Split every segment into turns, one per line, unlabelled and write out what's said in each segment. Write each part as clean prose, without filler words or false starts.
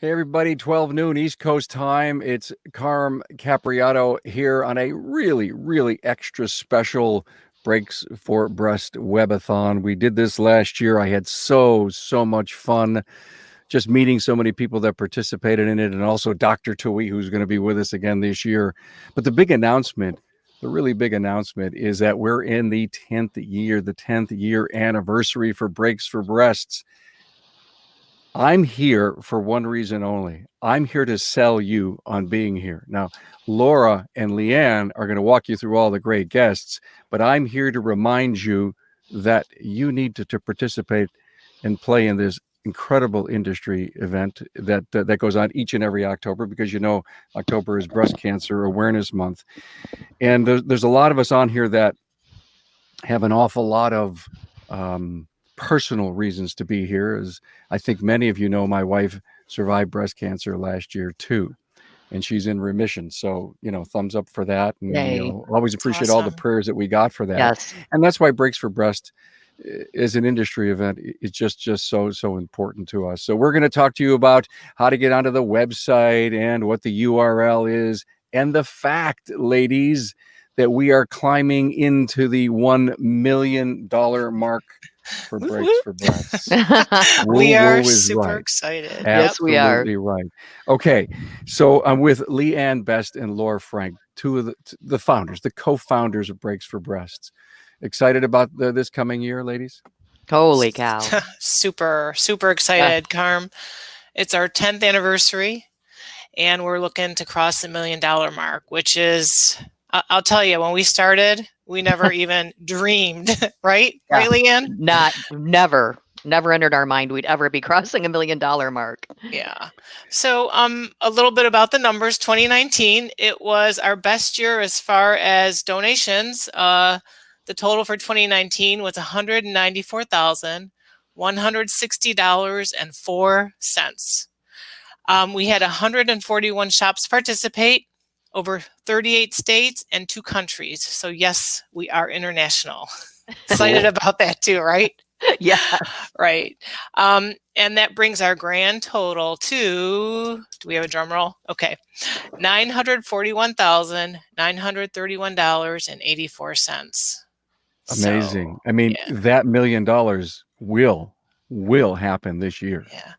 Hey everybody, 12 noon East Coast time. It's Carm Capriato here on a really, really extra special Breaks for Breast Webathon. We did this last year. I had so much fun just meeting so many people that participated in it, and also Dr. Tuohy, who's going to be with us again this year. But the really big announcement is that we're in the 10th year anniversary for Breaks for Breasts. I'm here for one reason only. I'm here to sell you on being here. Now, Laura and Leanne are going to walk you through all the great guests, but I'm here to remind you that you need to participate and play in this incredible industry event that goes on each and every October, because October is Breast Cancer Awareness Month. And there's a lot of us on here that have an awful lot of personal reasons to be here. As I think many of you know, my wife survived breast cancer last year too, and she's in remission. So, thumbs up for that. And always appreciate all the prayers that we got for that.
Yes.
And that's why Breaks for Breast is an industry event. It's just so important to us. So we're going to talk to you about how to get onto the website and what the URL is, and the fact, ladies, that we are climbing into the $1 million mark for Breaks for Breasts.
We are super excited.
Absolutely
yes, we are.
Right. Okay, so I'm with Leanne Best and Laura Frank, two of the founders, the co-founders of Breaks for Breasts. Excited about this coming year, ladies?
Holy cow.
Super excited, Carm. It's our 10th anniversary, and we're looking to cross the $1 million mark, which is, I'll tell you, when we started, we never even dreamed, right?
Yeah.
Right, Leanne?
Never entered our mind we'd ever be crossing $1 million mark.
Yeah. So a little bit about the numbers. 2019, it was our best year as far as donations. The total for 2019 was $194,160.04. We had 141 shops participate, over 38 states and 2 countries. So yes, we are international. Excited about that too, right?
Yeah.
Right. And that brings our grand total to, do we have a drum roll? Okay. $941,931.84.
Amazing. So, I mean, that $1 million will happen this year.
Yeah.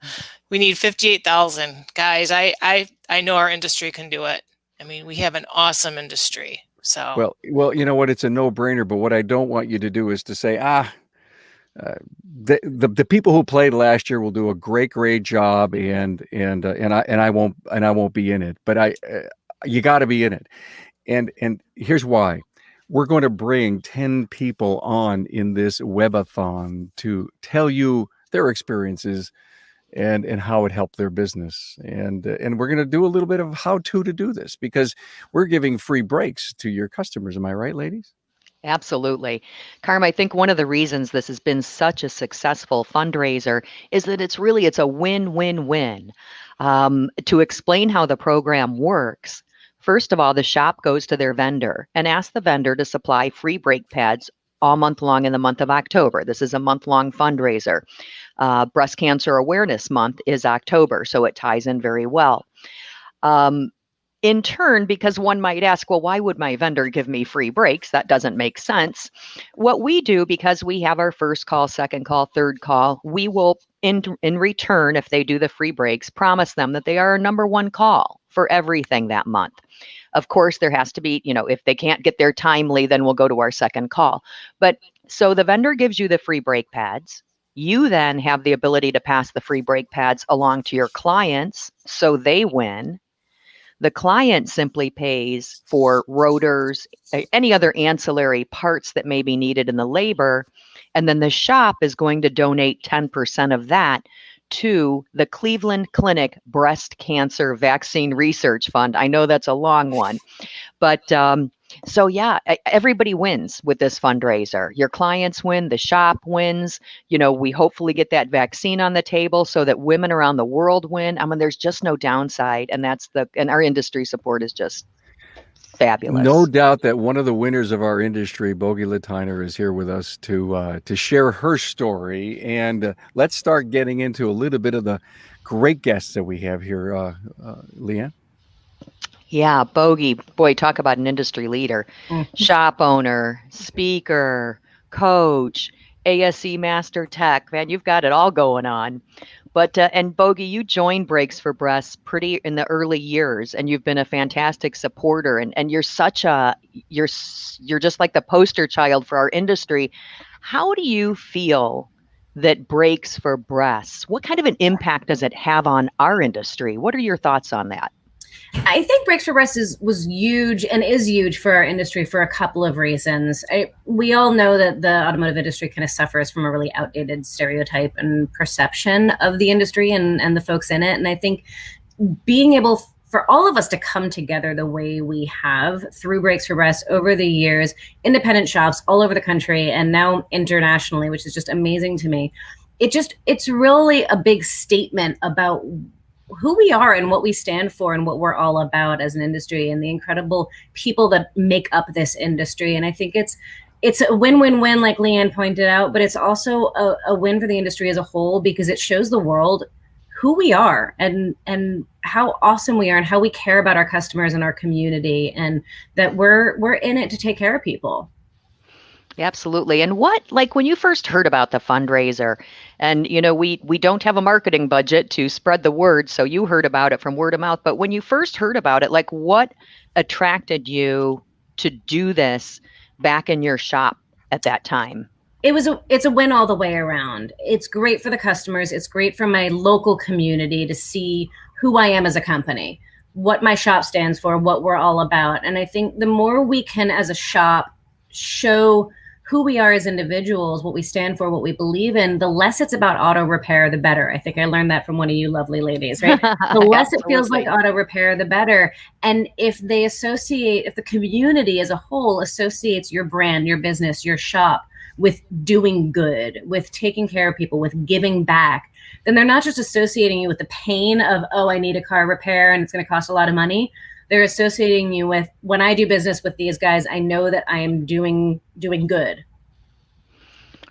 We need 58,000 guys. I know our industry can do it. I mean, we have an awesome industry. So
well, you know what? It's a no-brainer. But what I don't want you to do is to say, the people who played last year will do a great job, and I won't be in it. But you got to be in it. And here's why. We're going to bring 10 people on in this webathon to tell you their experiences and how it helped their business. And we're going to do a little bit of how to do this, because we're giving free breaks to your customers. Am I right, ladies?
Absolutely. Carm, I think one of the reasons this has been such a successful fundraiser is that it's a win-win-win. To explain how the program works, first of all, the shop goes to their vendor and asks the vendor to supply free brake pads all month long in the month of October. This is a month-long fundraiser. Breast Cancer Awareness Month is October, so it ties in very well. In turn, because one might ask, well, why would my vendor give me free breaks? That doesn't make sense. What we do, because we have our first call, second call, third call, we will, in return, if they do the free breaks, promise them that they are our number one call for everything that month. Of course, there has to be, if they can't get there timely, then we'll go to our second call. But so the vendor gives you the free brake pads. You then have the ability to pass the free brake pads along to your clients so they win. The client simply pays for rotors, any other ancillary parts that may be needed in the labor, and then the shop is going to donate 10% of that to the Cleveland Clinic Breast Cancer Vaccine Research Fund. I know that's a long one, but so yeah, everybody wins with this fundraiser. Your clients win, the shop wins. We hopefully get that vaccine on the table so that women around the world win. I mean, there's just no downside, and and our industry support is just Fabulous.
No doubt that one of the winners of our industry, Bogie Latiner, is here with us to share her story. And let's start getting into a little bit of the great guests that we have here, Leanne.
Yeah, Bogie, boy, talk about an industry leader. Shop owner, speaker, coach, ASE Master Tech. Man, you've got it all going on. But and Bogie, you joined Breaks for Breasts pretty in the early years, and you've been a fantastic supporter. And you're such a you're just like the poster child for our industry. How do you feel that Breaks for Breasts? What kind of an impact does it have on our industry? What are your thoughts on that?
I think Breaks for Breasts was huge and is huge for our industry for a couple of reasons. We all know that the automotive industry kind of suffers from a really outdated stereotype and perception of the industry and the folks in it. And I think being able for all of us to come together the way we have through Breaks for Breasts over the years, independent shops all over the country and now internationally, which is just amazing to me. It's really a big statement about who we are and what we stand for and what we're all about as an industry and the incredible people that make up this industry. And I think it's a win-win-win, like Leanne pointed out, but it's also a win for the industry as a whole because it shows the world who we are and how awesome we are and how we care about our customers and our community and that we're in it to take care of people.
Absolutely. And like when you first heard about the fundraiser, and we don't have a marketing budget to spread the word, so you heard about it from word of mouth. But when you first heard about it, like what attracted you to do this back in your shop at that time?
It's a win all the way around. It's great for the customers. It's great for my local community to see who I am as a company, what my shop stands for, what we're all about. And I think the more we can, as a shop, show who we are as individuals, what we stand for, what we believe in, the less it's about auto repair, the better. I think I learned that from one of you lovely ladies, right? The less it feels like auto repair, the better. And if the community as a whole associates your brand, your business, your shop with doing good, with taking care of people, with giving back, then they're not just associating you with the pain of, oh, I need a car repair and it's going to cost a lot of money. They're associating you with, when I do business with these guys, I know that I am doing good.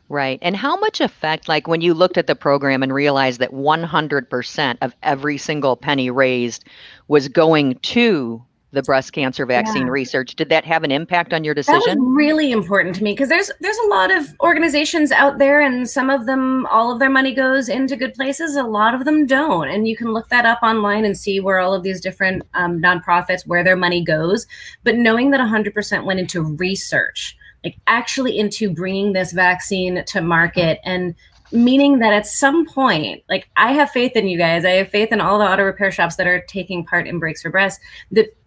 Right. And how much effect, like when you looked at the program and realized that 100% of every single penny raised was going to the breast cancer vaccine research, did that have an impact on your decision?
That was really important to me because there's a lot of organizations out there and some of them, all of their money goes into good places. A lot of them don't. And you can look that up online and see where all of these different nonprofits, where their money goes. But knowing that 100% went into research, like actually into bringing this vaccine to market and meaning that at some point, like I have faith in you guys. I have faith in all the auto repair shops that are taking part in Breaks for Breasts.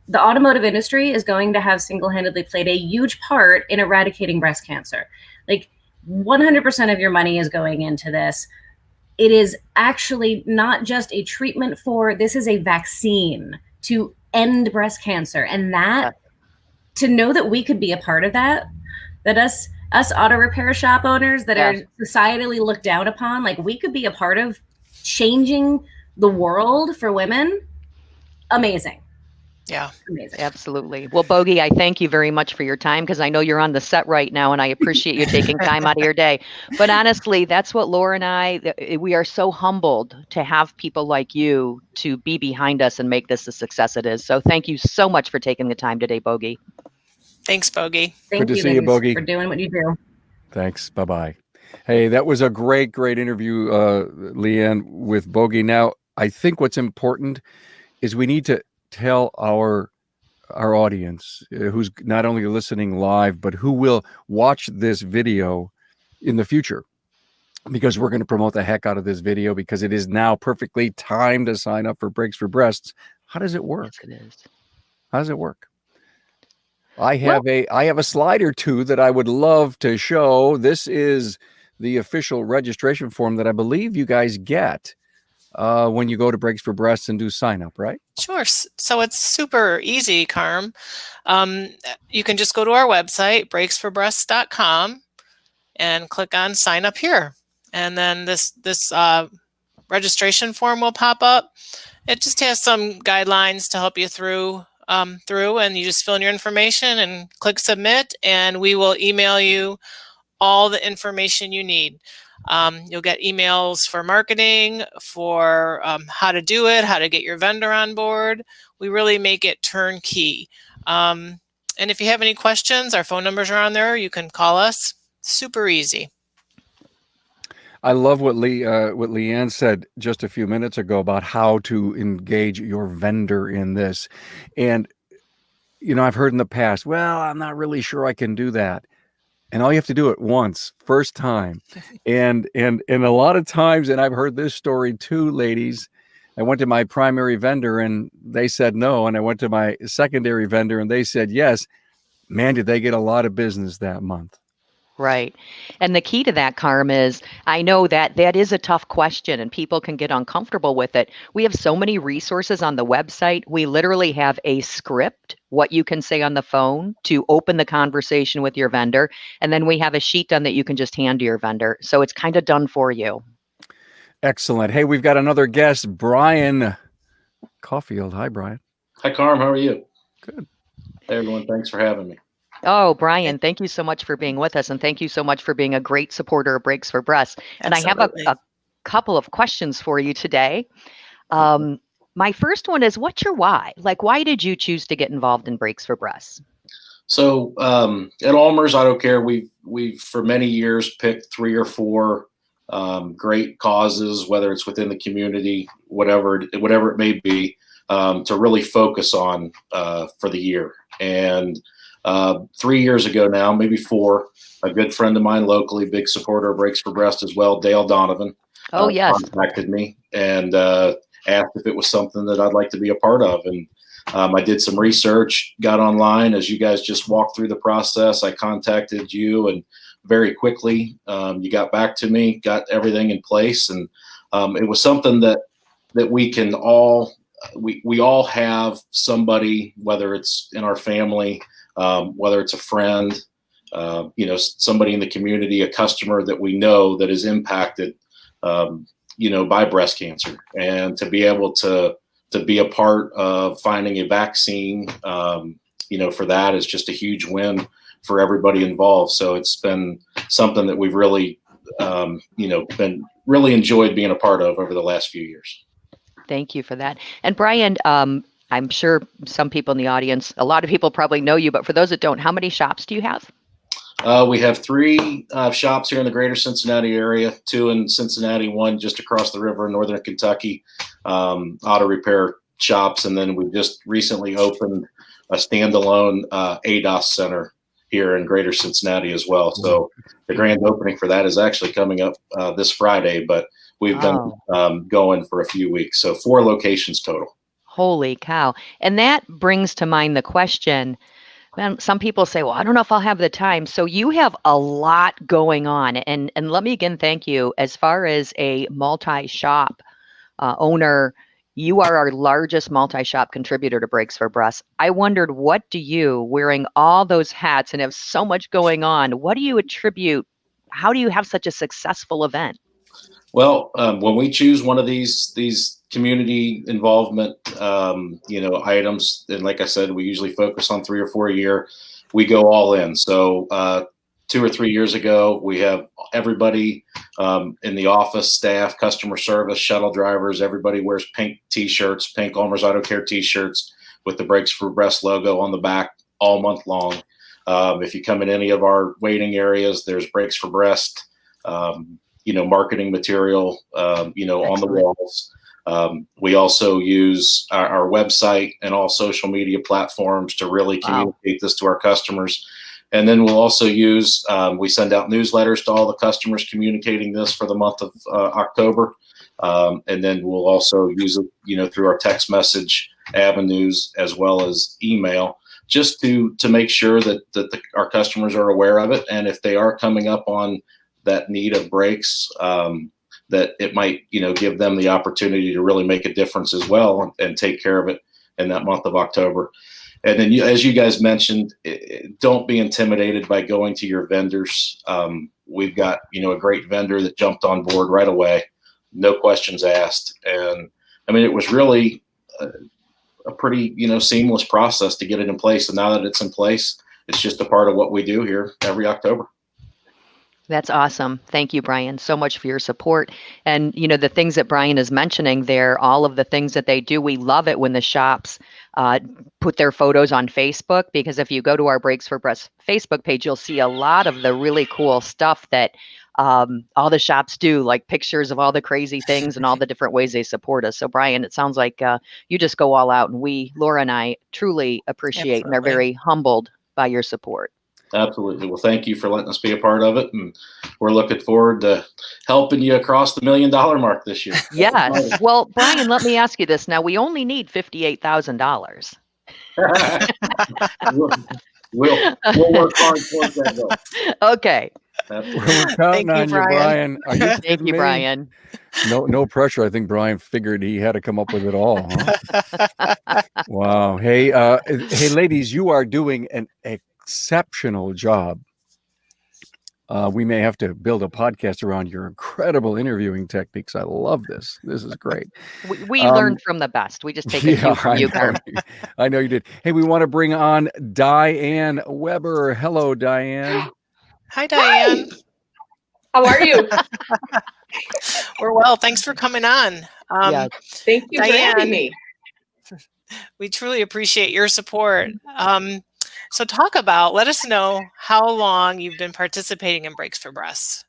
The automotive industry is going to have single-handedly played a huge part in eradicating breast cancer. Like 100% of your money is going into this. It is actually not just a treatment this is a vaccine to end breast cancer. And that, to know that we could be a part of that us auto repair shop owners that are societally looked down upon, like we could be a part of changing the world for women. Amazing.
Yeah,
amazing.
Absolutely. Well, Bogie, I thank you very much for your time because I know you're on the set right now and I appreciate you taking time out of your day. But honestly, that's what Laura and I, we are so humbled to have people like you to be behind us and make this the success it is. So thank you so much for taking the time today, Bogie.
Thanks, Bogie.
Thank
Good to
you,
see you, Bogie.
for doing what you do.
Thanks. Bye-bye. Hey, that was a great interview, Leanne, with Bogie. Now, I think what's important is we need to tell our audience who's not only listening live, but who will watch this video in the future, because we're going to promote the heck out of this video because it is now perfectly timed to sign up for Breaks for Breasts. How does it work?
Yes, it is.
How does it work? I have a slide or two that I would love to show. This is the official registration form that I believe you guys get when you go to Breaks for Breasts and do sign up, right?
Sure. So it's super easy, Carm. You can just go to our website, breaksforbreasts.com, and click on sign up here. And then this registration form will pop up. It just has some guidelines to help you through through, and you just fill in your information and click submit, and we will email you all the information you need. You'll get emails for marketing, for how to do it, how to get your vendor on board. We really make it turnkey. And if you have any questions, our phone numbers are on there. You can call us. Super easy.
I love what Leanne said just a few minutes ago about how to engage your vendor in this. And, I've heard in the past, well, I'm not really sure I can do that. And all you have to do it once, first time. And a lot of times, and I've heard this story too, ladies, I went to my primary vendor and they said no. And I went to my secondary vendor and they said yes. Man, did they get a lot of business that month.
Right. And the key to that, Carm, is I know that is a tough question and people can get uncomfortable with it. We have so many resources on the website. We literally have a script, what you can say on the phone to open the conversation with your vendor. And then we have a sheet done that you can just hand to your vendor. So it's kind of done for you.
Excellent. Hey, we've got another guest, Brian Caulfield. Hi, Brian.
Hi, Carm. How are you?
Good.
Hey, everyone. Thanks for having me.
Oh, Brian, thank you so much for being with us. And thank you so much for being a great supporter of Brakes for Breast. And
Absolutely.
I have a couple of questions for you today. My first one is, what's your why? Like, why did you choose to get involved in Brakes for Breast?
So at Almer's Auto Care, we've for many years picked 3 or 4 great causes, whether it's within the community, whatever it may be, to really focus on for the year. And 3 years ago now, maybe 4, a good friend of mine locally, big supporter of Brakes for Breast as well, Dale Donovan,
Oh, yes.
contacted me and asked if it was something that I'd like to be a part of. And I did some research, got online as you guys just walked through the process. I contacted you and very quickly you got back to me, got everything in place. And it was something that we can all, we all have somebody, whether it's in our family, whether it's a friend, somebody in the community, a customer that we know that is impacted, by breast cancer, and to be able to be a part of finding a vaccine, for that is just a huge win for everybody involved. So it's been something that we've really, been really enjoyed being a part of over the last few years.
Thank you for that. And Brian, I'm sure some people in the audience, a lot of people probably know you, but for those that don't, how many shops do you have?
We have 3 shops here in the greater Cincinnati area, 2 in Cincinnati, 1 just across the river in northern Kentucky, auto repair shops. And then we just recently opened a standalone ADOS center here in greater Cincinnati as well. So the grand opening for that is actually coming up this Friday, but we've been going for a few weeks. So 4 locations total.
Holy cow. And that brings to mind the question, well, some people say, well, I don't know if I'll have the time. So you have a lot going on. And let me again thank you. As far as a multi-shop owner, you are our largest multi-shop contributor to Brakes for Breast. I wondered, what do you, wearing all those hats and have so much going on, what do you attribute? How do you have such a successful event?
Well, when we choose one of these community involvement, items, and like I said, we usually focus on 3 or 4 a year. We go all in. So 2 or 3 years ago, we have everybody in the office, staff, customer service, shuttle drivers. Everybody wears pink T-shirts, pink Almer's Auto Care T-shirts with the Brakes for Breast logo on the back all month long. If you come in any of our waiting areas, there's Brakes for Breast. Marketing material, on the walls. We also use our website and all social media platforms to really communicate this to our customers. And then we'll also use, we send out newsletters to all the customers communicating this for the month of October. And then we'll also use it, through our text message avenues as well as email, just to make sure that our customers are aware of it. And if they are coming up on that need of brakes, that it might, give them the opportunity to really make a difference as well and take care of it in that month of October. And then, as you guys mentioned, don't be intimidated by going to your vendors. We've got, a great vendor that jumped on board right away, no questions asked. And I mean, it was really a pretty, seamless process to get it in place. And now that it's in place, it's just a part of what we do here every October.
That's awesome. Thank you, Brian, so much for your support. And, the things that Brian is mentioning there, all of the things that they do, we love it when the shops put their photos on Facebook, because if you go to our Breaks for Breast Facebook page, you'll see a lot of the really cool stuff that all the shops do, like pictures of all the crazy things and all the different ways they support us. So, Brian, it sounds like you just go all out, and Laura and I truly appreciate and are very humbled by your support.
Absolutely. Well, thank you for letting us be a part of it. And we're looking forward to helping you across the $1 million mark this year.
Yes. Well, Brian, let me ask you this. Now, we only need $58,000.
We'll work hard towards that goal.
Okay.
We're counting on you, Brian. Are you
Thank you, Brian.
No pressure. I think Brian figured he had to come up with it all. Huh? Wow. Hey, ladies, you are doing an exceptional job. We may have to build a podcast around your incredible interviewing techniques. I love this. This is great.
We learned from the best. We just take a cue from you, Carm.
I know you did. Hey, we want to bring on Diane Webber. Hello, Diane.
Hi, Diane.
Hi. How are you?
We're well. Thanks for coming on.
Thank you, Diane, for having me.
We truly appreciate your support. So let us know how long you've been participating in Breaks for Breasts.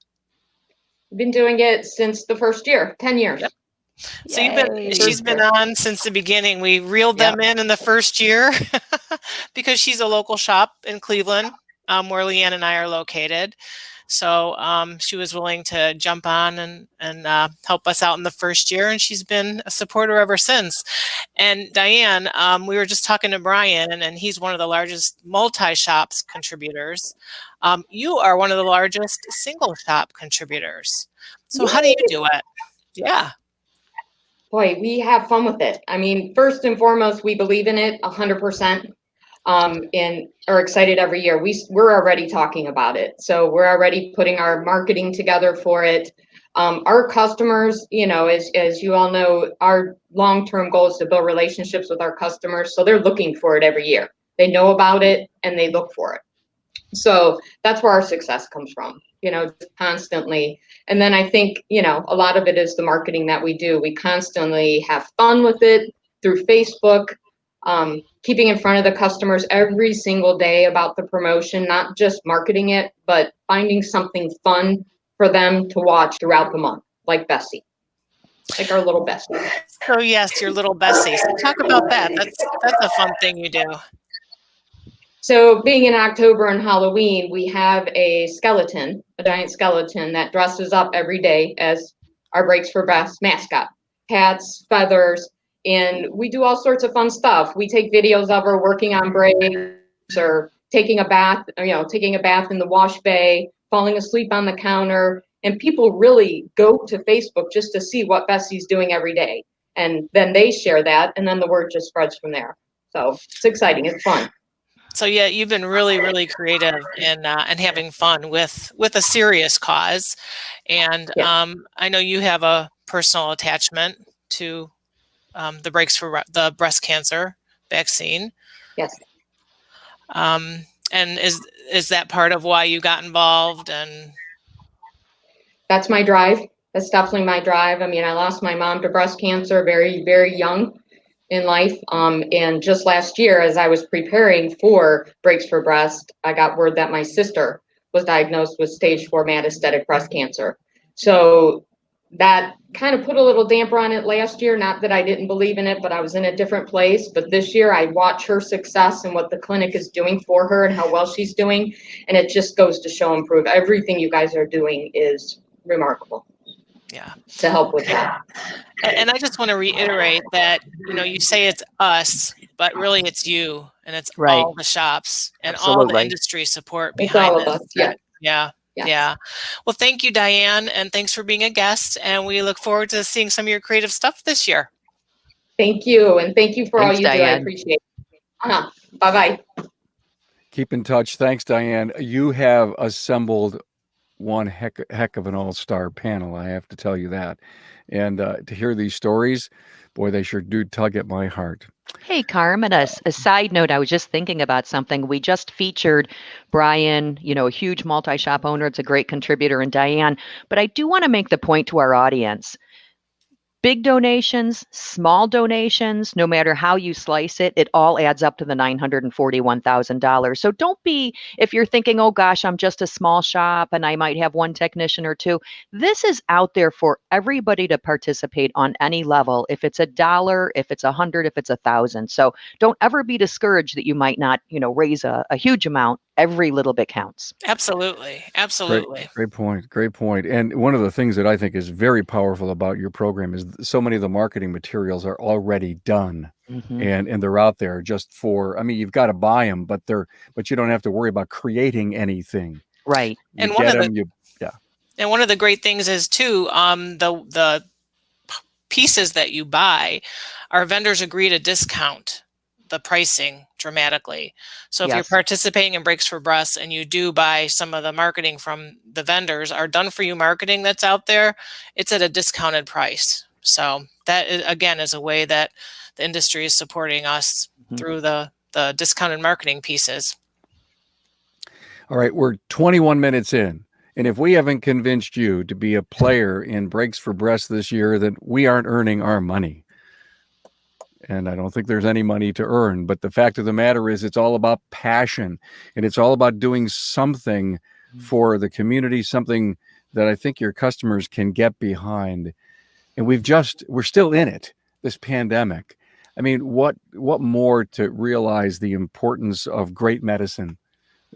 I've been doing it since the first year, 10 years. Yep.
So she's been on since the beginning. We reeled them in the first year because she's a local shop in Cleveland, where Leanne and I are located. So she was willing to jump on and help us out in the first year, and she's been a supporter ever since. And Diane, we were just talking to Brian, and he's one of the largest multi-shops contributors. You are one of the largest single shop contributers. So how do you do it? Yeah.
Boy, we have fun with it. I mean, first and foremost, we believe in it 100%. And are excited every year. We're already talking about it. So we're already putting our marketing together for it. Our customers, as you all know, our long-term goal is to build relationships with our customers. So they're looking for it every year. They know about it and they look for it. So that's where our success comes from, just constantly. And then I think, a lot of it is the marketing that we do. We constantly have fun with it through Facebook. Keeping in front of the customers every single day about the promotion, not just marketing it, but finding something fun for them to watch throughout the month, like Bessie, like our little Bessie.
So yes, your little Bessie. So talk about that. That's a fun thing you do.
So being in October and Halloween, we have a giant skeleton that dresses up every day as our Breaks for Breast mascot. Hats, feathers. And we do all sorts of fun stuff. We take videos of her working on breaks or taking a bath in the wash bay, falling asleep on the counter. And people really go to Facebook just to see what Bessie's doing every day. And then they share that, and then the word just spreads from there. So it's exciting. It's fun.
So yeah, you've been really, really creative and having fun with a serious cause. And I know you have a personal attachment to the Breaks for the breast cancer vaccine.
Yes.
And is that part of why you got involved? And
that's my drive. That's definitely my drive. I mean, I lost my mom to breast cancer very, very young in life. And just last year, as I was preparing for Breaks for Breast, I got word that my sister was diagnosed with stage 4 metastatic breast cancer. So that kind of put a little damper on it last year. Not that I didn't believe in it, but I was in a different place. But this year I watch her success and what the clinic is doing for her and how well she's doing. And it just goes to show and prove everything you guys are doing is remarkable.
Yeah.
To help with that.
And I just want to reiterate that, you say it's us, but really it's you and it's all the shops and all the industry support behind
it's all of us.
Yeah. Yeah. Well, thank you, Diane, and thanks for being a guest. And we look forward to seeing some of your creative stuff this year.
Thank you. And thank you for all you
Diane.
do. I appreciate it. Bye-bye.
Keep in touch. Thanks, Diane. You have assembled one heck of an all-star panel, I have to tell you that. And to hear these stories, boy, they sure do tug at my heart.
Hey, Carmen, a side note, I was just thinking about something. We just featured Brian, a huge multi-shop owner. It's a great contributor, and Diane. But I do want to make the point to our audience. Big donations, small donations, no matter how you slice it, it all adds up to the $941,000. So don't be, if you're thinking, oh gosh, I'm just a small shop and I might have one technician or two. This is out there for everybody to participate on any level. If it's $1, if it's 100, if it's 1,000. So don't ever be discouraged that you might not, raise a huge amount. Every little bit counts.
Absolutely. Absolutely.
Great point. Great point. And one of the things that I think is very powerful about your program is so many of the marketing materials are already done, and they're out there just for, I mean, you've got to buy them, but you don't have to worry about creating anything.
Right.
You get them,
and one of the great things is too, the pieces that you buy, our vendors agree to discount the pricing dramatically. So if you're participating in Breaks for Breasts and you do buy some of the marketing from the vendors, our done for you marketing that's out there, it's at a discounted price. So that is, again, is a way that the industry is supporting us through the discounted marketing pieces.
All right, we're 21 minutes in. And if we haven't convinced you to be a player in Breaks for Breasts this year, then we aren't earning our money. And I don't think there's any money to earn. But the fact of the matter is it's all about passion. And it's all about doing something for the community, something that I think your customers can get behind. And we're still in it, this pandemic. I mean, what more to realize the importance of great medicine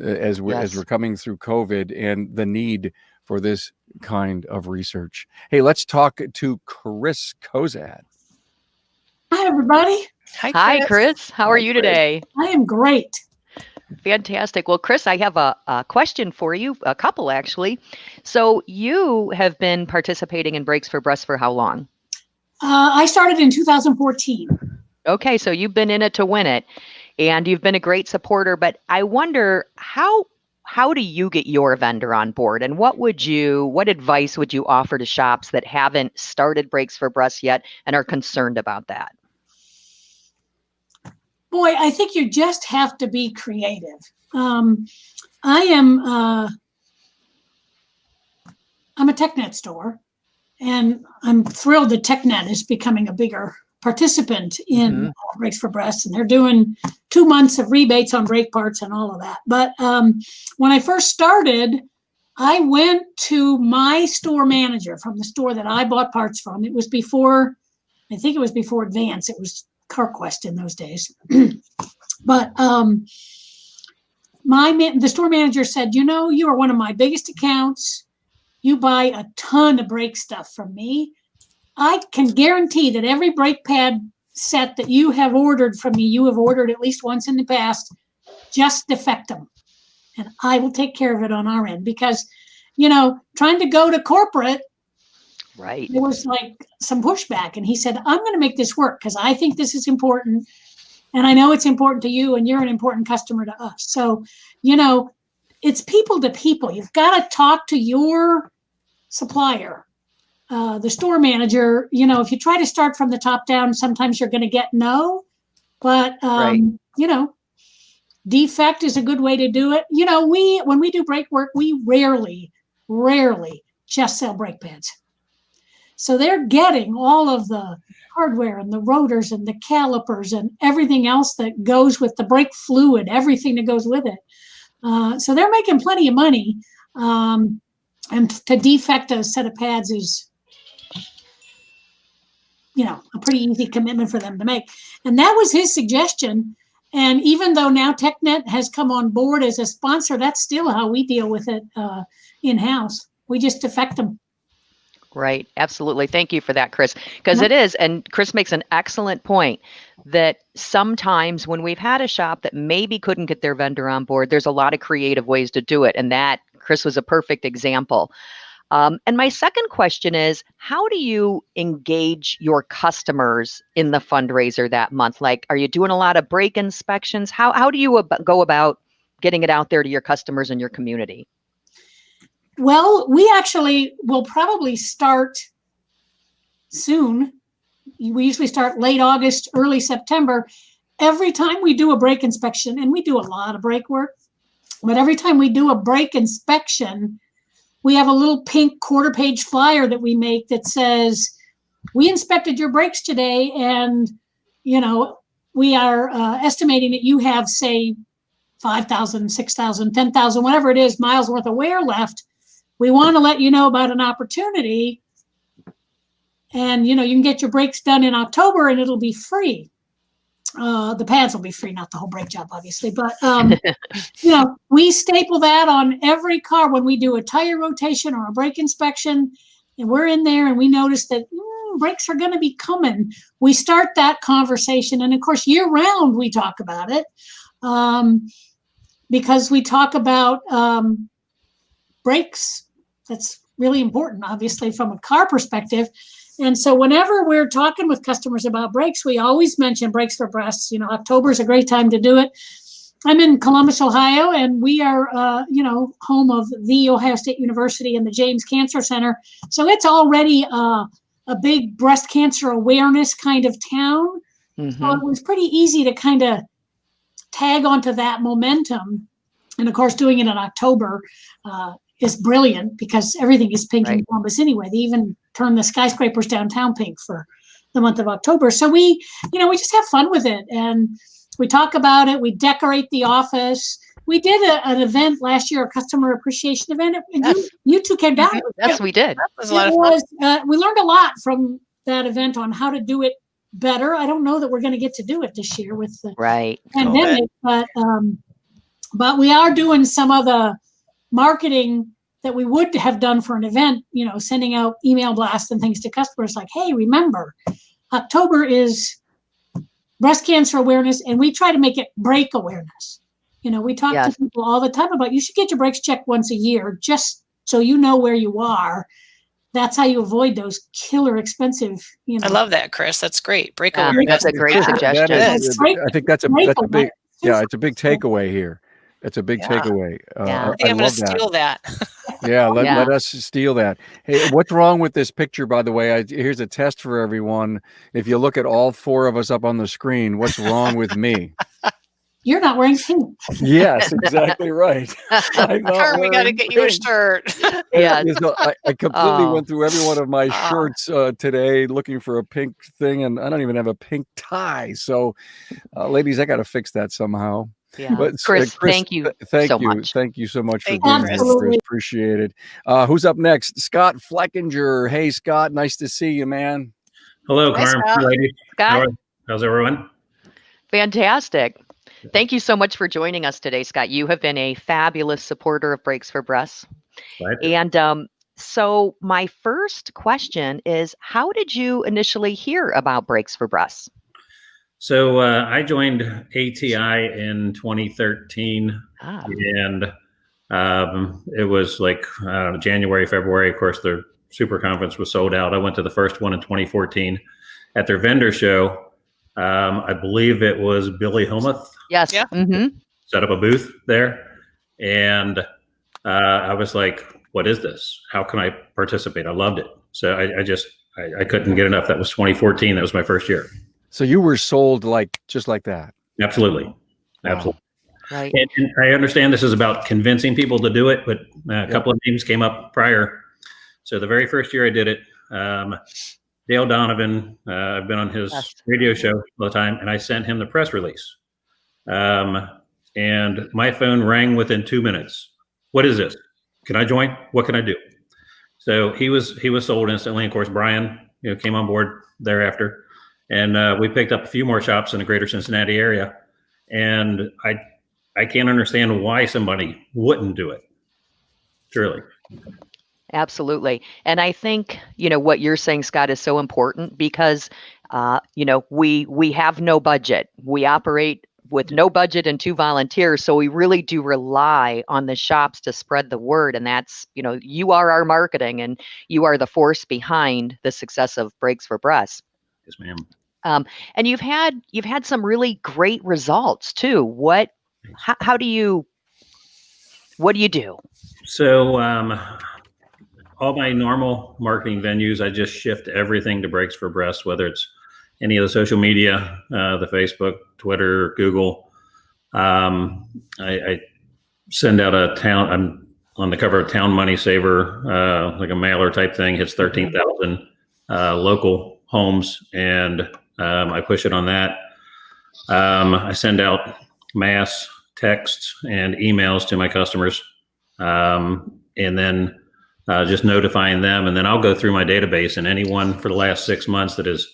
as we're coming through COVID and the need for this kind of research. Hey, let's talk to Chris Kozad.
Hi, everybody.
Hi, Chris. How are you today?
I am great.
Fantastic. Well, Chris, I have a question for you, a couple actually. So you have been participating in Breaks for Breasts for how long?
I started in 2014.
Okay, so you've been in it to win it, and you've been a great supporter. But I wonder how do you get your vendor on board, and what advice would you offer to shops that haven't started Breaks for Breasts yet and are concerned about that?
Boy, I think you just have to be creative. I'm a TechNet store, and I'm thrilled that TechNet is becoming a bigger participant in Breaks for Breasts, and they're doing 2 months of rebates on brake parts and all of that. But when I first started, I went to my store manager from the store that I bought parts from. It was before Advance. It was CarQuest in those days. But the store manager said, you are one of my biggest accounts. You buy a ton of brake stuff from me. I can guarantee that every brake pad set that you have ordered from me, you have ordered at least once in the past, just defect them. And I will take care of it on our end, because, trying to go to corporate,
right,
there was like some pushback. And he said, I'm going to make this work because I think this is important. And I know it's important to you, and you're an important customer to us. So, it's people to people. You've got to talk to your supplier. The store manager, if you try to start from the top down, sometimes you're going to get no, but, defect is a good way to do it. When we do brake work, we rarely just sell brake pads. So they're getting all of the hardware and the rotors and the calipers and everything else that goes with the brake fluid, everything that goes with it. So they're making plenty of money. And to defect a set of pads is, a pretty easy commitment for them to make. And that was his suggestion. And even though now TechNet has come on board as a sponsor, that's still how we deal with it in-house. We just defect them.
Right. Absolutely. Thank you for that, Chris. Because it is, and Chris makes an excellent point that sometimes when we've had a shop that maybe couldn't get their vendor on board, there's a lot of creative ways to do it. And that, Chris, was a perfect example. And my second question is, how do you engage your customers in the fundraiser that month? Like, are you doing a lot of brake inspections? How do you go about getting it out there to your customers and your community?
Well, we actually will probably start soon. We usually start late August, early September. Every time we do a brake inspection, and we do a lot of brake work, but every time we do a brake inspection, we have a little pink quarter-page flyer that we make that says, we inspected your brakes today, and, you know, we are estimating that you have, say, 5,000, 6,000, 10,000, whatever it is, miles worth of wear left. We want to let you know about an opportunity. And, you know, you can get your brakes done in October and it'll be free. The pads will be free, not the whole brake job, obviously. But, you know, we staple that on every car when we do a tire rotation or a brake inspection. And we're in there and we notice that brakes are going to be coming. We start that conversation. And, of course, year round, we talk about it because we talk about brakes. That's really important, obviously, from a car perspective. And so whenever we're talking with customers about brakes, we always mention Brakes for Breasts. You know, October is a great time to do it. I'm in Columbus, Ohio, and we are, you know, home of the Ohio State University and the James Cancer Center. So it's already a big breast cancer awareness kind of town.
Mm-hmm.
So it was pretty easy to kind of tag onto that momentum. And of course, doing it in October is brilliant because everything is pink in Columbus anyway. They even turn the skyscrapers downtown pink for the month of October. So we, you know, we just have fun with it. And we talk about it. We decorate the office. We did an event last year, a customer appreciation event. And
Yes.
you two came down.
Yes, we did.
That was a lot of fun.
We learned a lot from that event on how to do it better. I don't know that we're going to get to do it this year with the pandemic, but we are doing some of the marketing that we would have done for an event, you know, sending out email blasts and things to customers like, hey, remember, October is breast cancer awareness, and we try to make it brake awareness. You know, we talk to people all the time about you should get your brakes checked once a year just so you know where you are. That's how you avoid those killer expensive, you know.
I love that, Chris. That's great. Brake awareness.
That's a great suggestion.
I think that's a big, it's a big takeaway here. It's a big takeaway.
I think I'm going to steal that.
Let us steal that. Hey, what's wrong with this picture, by the way? Here's a test for everyone. If you look at all four of us up on the screen, what's wrong with me?
You're not wearing pink.
Yes, exactly right.
Carm, we got to get you a shirt.
Yeah. So I completely went through every one of my shirts today looking for a pink thing, and I don't even have a pink tie. So, ladies, I got to fix that somehow.
Yeah.
But,
Chris, thank you so much.
Thank you so much for
Thank
being
you,
here,
Chris.
Chris. Appreciate it. Who's up next? Scott Fleckinger. Hey, Scott. Nice to see you, man.
Hello,
Hi,
Carm.
Scott.
Lady.
Scott.
How's everyone?
Fantastic. Thank you so much for joining us today, Scott. You have been a fabulous supporter of Brakes for Breasts.
Right.
And so my first question is, how did you initially hear about Brakes for Breasts?
So I joined ATI in 2013, and it was like January, February. Of course, the super conference was sold out. I went to the first one in 2014 at their vendor show. I believe it was Billy Hillmuth.
Yes.
Yeah.
Mm-hmm.
Set up a booth there, and I was like, "What is this? How can I participate?" I loved it, so I couldn't get enough. That was 2014. That was my first year.
So you were sold just like that.
Absolutely. Absolutely.
Right.
And I understand this is about convincing people to do it, but a couple of names came up prior. So the very first year I did it, Dale Donovan, I've been on his radio show all the time, and I sent him the press release. And my phone rang within 2 minutes. What is this? Can I join? What can I do? So he was sold instantly. Of course, Brian, came on board thereafter. And we picked up a few more shops in the greater Cincinnati area. And I can't understand why somebody wouldn't do it. Truly.
Absolutely. And I think, what you're saying, Scott, is so important because, we have no budget. We operate with no budget and 2 volunteers. So we really do rely on the shops to spread the word. And that's, you are our marketing and you are the force behind the success of Brakes for Breasts.
Yes, ma'am.
And you've had some really great results too. How do you What do you do?
So all my normal marketing venues, I just shift everything to Breaks for Breast, whether it's any of the social media, the Facebook, Twitter, Google. I send out I'm on the cover of Town Money Saver, like a mailer type thing, hits 13,000 local homes, and I push it on that. I send out mass texts and emails to my customers, and then just notifying them. And then I'll go through my database, and anyone for the last 6 months that is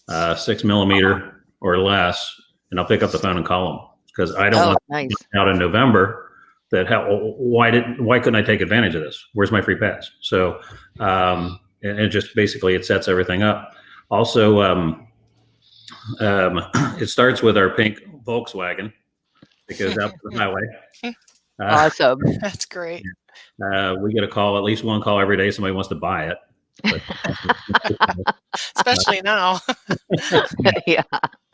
6 millimeter or less, and I'll pick up the phone and call them, because I don't want
nice.
out in November that why couldn't I take advantage of this? Where's my free pass? So and just basically it sets everything up. Also, it starts with our pink Volkswagen, because out the highway.
Awesome.
That's great.
We get a call, at least one call every day. Somebody wants to buy it. But,
Especially now.
Yeah.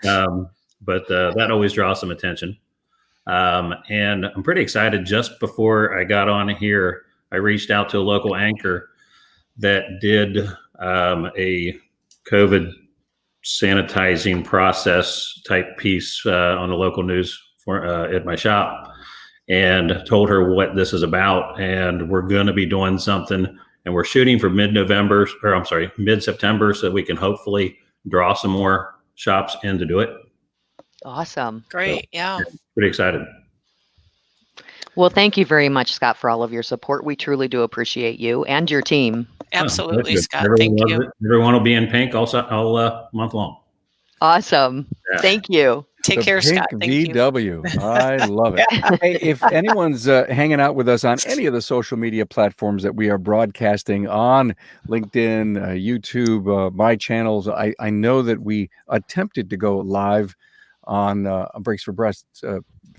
But that always draws some attention. And I'm pretty excited. Just before I got on here, I reached out to a local anchor that did a COVID sanitizing process type piece on the local news for at my shop, and told her what this is about. And we're going to be doing something, and we're shooting for mid-September, so that we can hopefully draw some more shops in to do it.
Awesome.
Great.
So,
Yeah.
Pretty excited.
Well, thank you very much, Scott, for all of your support. We truly do appreciate you and your team.
Absolutely,
Oh,
Scott.
everyone
Thank
loves
you.
it. Everyone will be in pink all month long.
Awesome.
Yeah.
Thank you.
Take
The
care,
pink
Scott. Thank you.
VW. I love it. Hey, if anyone's hanging out with us on any of the social media platforms that we are broadcasting on, LinkedIn, YouTube, my channels, I know that we attempted to go live on Breaks for Breast's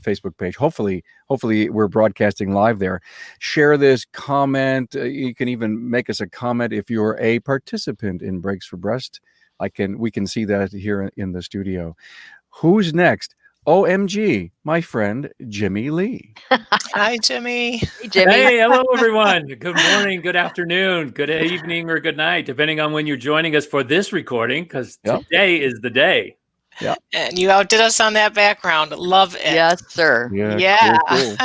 Facebook page. Hopefully we're broadcasting live there. Share this, comment. You can even make us a comment if you're a participant in Breaks for Breast. We can see that here in the studio. Who's next? OMG, my friend Jimmy Lee.
Hi, Jimmy.
Hey, Jimmy.
Hey, hello, everyone. Good morning, good afternoon, good evening, or good night, depending on when you're joining us for this recording, because today is the day.
Yeah.
And you outdid us on that background. Love it.
Yes, sir.
Yeah.
Cool.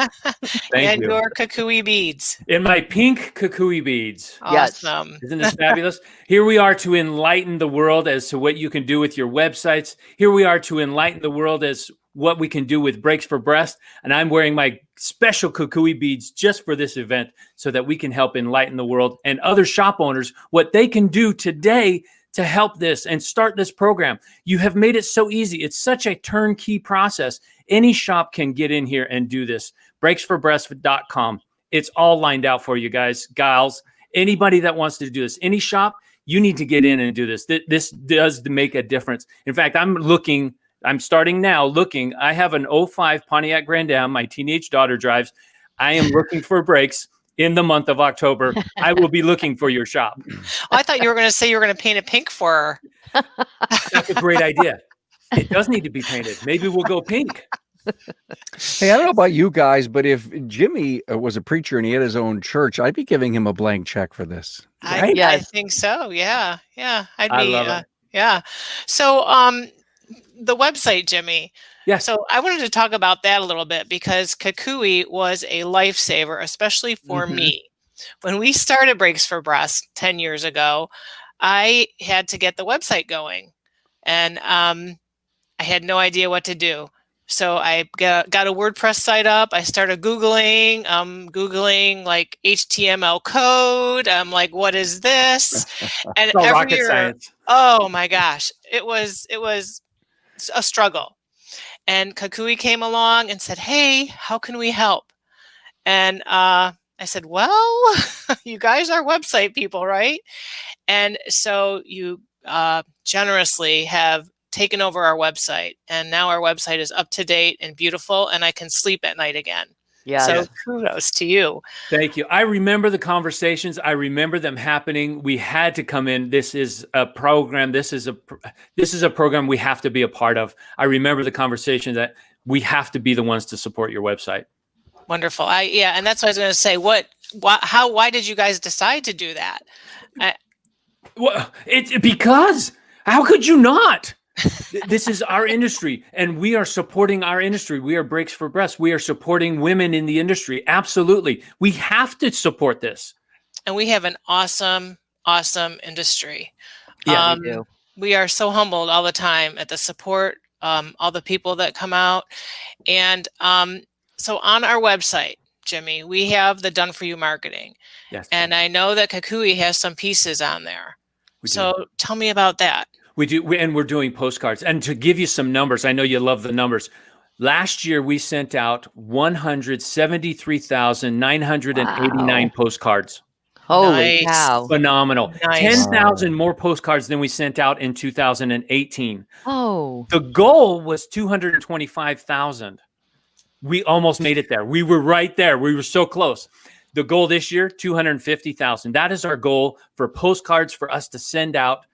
Thank
And
you.
your Kukui beads.
In my pink Kukui beads.
Yes.
Awesome.
Isn't this fabulous? Here we are to enlighten the world as to what you can do with your websites. Here we are to enlighten the world as what we can do with Breaks for Breast. And I'm wearing my special Kukui beads just for this event so that we can help enlighten the world and other shop owners what they can do today to help this and start this program. You have made it so easy. It's such a turnkey process. Any shop can get in here and do this. breaksforbreast.com. It's all lined out for you guys, gals. Anybody that wants to do this, any shop, you need to get in and do this. This does make a difference. In fact, I'm starting now looking. I have an 05 Pontiac Grand Am my teenage daughter drives. I am looking for brakes in the month of October. I will be looking for your shop.
Oh, I thought you were going to say you were going to paint it pink for her.
That's a great idea. It does need to be painted. Maybe we'll go pink.
Hey, I don't know about you guys, but if Jimmy was a preacher and he had his own church, I'd be giving him a blank check for this.
I
Yes.
think so. Yeah. Yeah.
I love it.
Yeah. So, the website, Jimmy.
Yeah.
So I wanted to talk about that a little bit, because Kukui was a lifesaver, especially for me. When we started Breaks for Breast 10 years ago, I had to get the website going, and I had no idea what to do. So I got a WordPress site up. I started Googling, like HTML code. I'm like, what is this? And
It's all
every
rocket
year,
science.
oh my gosh, it was a struggle. And Kukui came along and said, hey, how can we help? And I said, well, you guys are website people, right? And so you generously have taken over our website. And now our website is up to date and beautiful, and I can sleep at night again.
Yes.
So kudos to you.
Thank you. I remember the conversations. I remember them happening. We had to come in. This is a program. This is a program we have to be a part of. I remember the conversation that we have to be the ones to support your website.
Wonderful. Yeah, and that's what I was going to say. Why did you guys decide to do that?
Well, it's because how could you not? This is our industry, and we are supporting our industry. We are Breaks for Breast. We are supporting women in the industry. Absolutely. We have to support this.
And we have an awesome, awesome industry.
Yeah,
we do.
We are so humbled all the time at the support, all the people that come out. And so on our website, Jimmy, we have the Done For You marketing.
Yes.
And I know that Tuohy has some pieces on there. So tell me about that.
We do, and we're doing postcards. And to give you some numbers, I know you love the numbers. Last year, we sent out 173,989 postcards.
Holy
Nice.
cow.
Phenomenal.
Nice.
10,000 more postcards than we sent out in 2018.
Oh.
The goal was 225,000. We almost made it there. We were right there. We were so close. The goal this year, 250,000. That is our goal for postcards for us to send out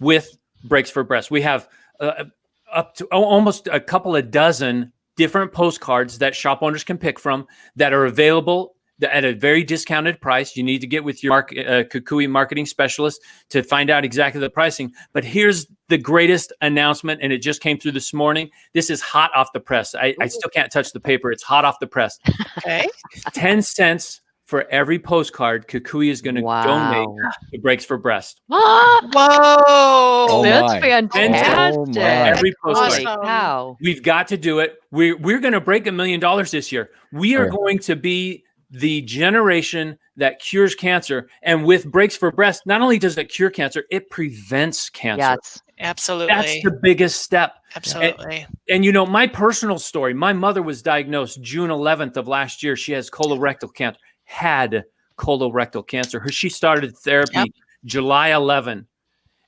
with Breaks for Breast. We have up to almost a couple of dozen different postcards that shop owners can pick from that are available at a very discounted price. You need to get with your Tuohy marketing specialist to find out exactly the pricing. But here's the greatest announcement, and it just came through this morning. This is hot off the press. I still can't touch the paper. It's hot off the press.
Okay.
10 cents for every postcard Tuohy is going to donate to Breaks for Breast.
Whoa.
That's
my.
fantastic.
Every postcard.
Holy cow.
We've got to do it. We're going to break $1 million this year. We are going to be the generation that cures cancer. And with Breaks for Breast, not only does it cure cancer, it prevents cancer.
Yes.
Absolutely.
That's the biggest step.
Absolutely.
And you know, my personal story, my mother was diagnosed June 11th of last year. She has colorectal cancer, had colorectal cancer. She started therapy July 11.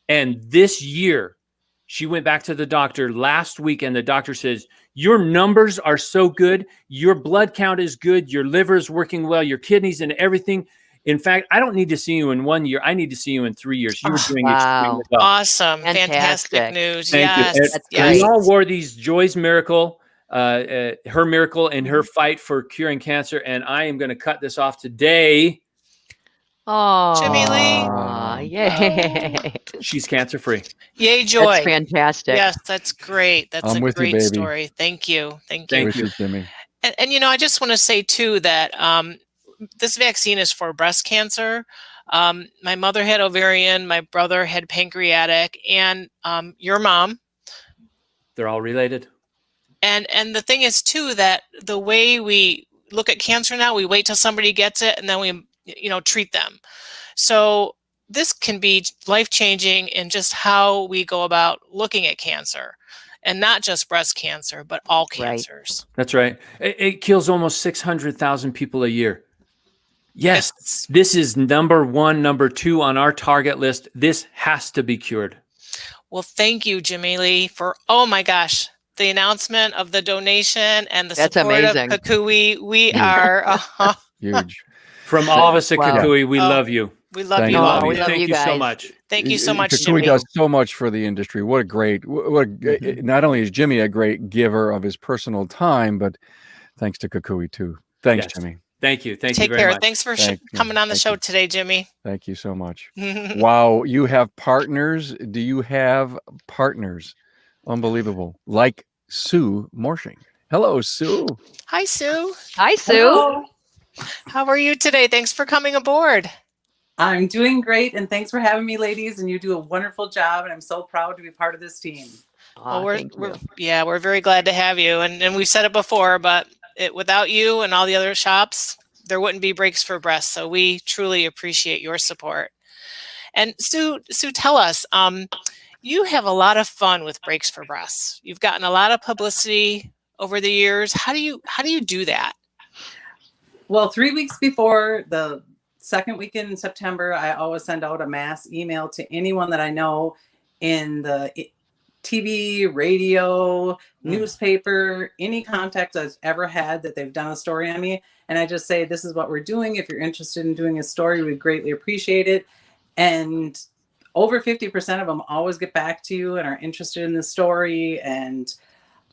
And this year, she went back to the doctor last week, and the doctor says, your numbers are so good. Your blood count is good. Your liver is working well. Your kidneys and everything. In fact, I don't need to see you in 1 year. I need to see you in 3 years. You were doing extremely well.
Awesome.
Fantastic.
Fantastic news.
Thank
Yes.
you.
That's
And we
great.
all wore these Joy's Miracle, her miracle and her fight for curing cancer. And I am going to cut this off today.
Oh,
Jimmy Lee.
Yay.
She's cancer free.
Yay, joy.
That's fantastic.
Yes, that's great. That's
I'm
a
with you,
great
baby.
story. Thank you. Thank you.
Thank you.
With you, Jimmy.
And you know, I just want to say too that this vaccine is for breast cancer. My mother had ovarian, my brother had pancreatic, and your mom.
They're all related.
And the thing is too that the way we look at cancer now, we wait till somebody gets it and then we treat them. So this can be life-changing in just how we go about looking at cancer, and not just breast cancer, but all cancers.
That's right. It kills almost 600,000 people a year. Yes, this is number 1, number 2 on our target list. This has to be cured.
Well, thank you, Jimmy Lee, for, oh my gosh, the announcement of the donation and the
That's
support
amazing.
of Tuohy. We are
Huge.
From all of us at
Wow.
Tuohy, we love you.
we love
Thank
you
you.
all.
we love
Thank
you
you so
guys.
much.
Thank you so much,
Tuohy
Jimmy.
does so much for the industry. What a great, not only is Jimmy a great giver of his personal time, but thanks to Tuohy too. Thanks,
Yes.
Jimmy.
Thank you. Thank you
Take
very
care.
much.
Thanks for
Thank you.
coming on the
Thank
show
you.
today, Jimmy.
Thank you so much. Wow, you have partners. Do you have partners? Unbelievable. Like Sue Morshing. Hello, Sue.
Hi, Sue.
Hi, Sue.
Hello.
How are you today? Thanks for coming aboard.
I'm doing great, and thanks for having me, ladies. And you do a wonderful job, and I'm so proud to be part of this team.
Aw, thank you.
We're very glad to have you. And we've said it before, but without you and all the other shops, there wouldn't be Breaks for Breast. So we truly appreciate your support. And Sue, tell us, you have a lot of fun with Breaks for Breast. You've gotten a lot of publicity over the years. How do you do that?
Well, 3 weeks before the second weekend in September, I always send out a mass email to anyone that I know in the TV, radio, newspaper, any contact I've ever had that they've done a story on me. And I just say, this is what we're doing. If you're interested in doing a story, we'd greatly appreciate it. And over 50% of them always get back to you and are interested in the story. And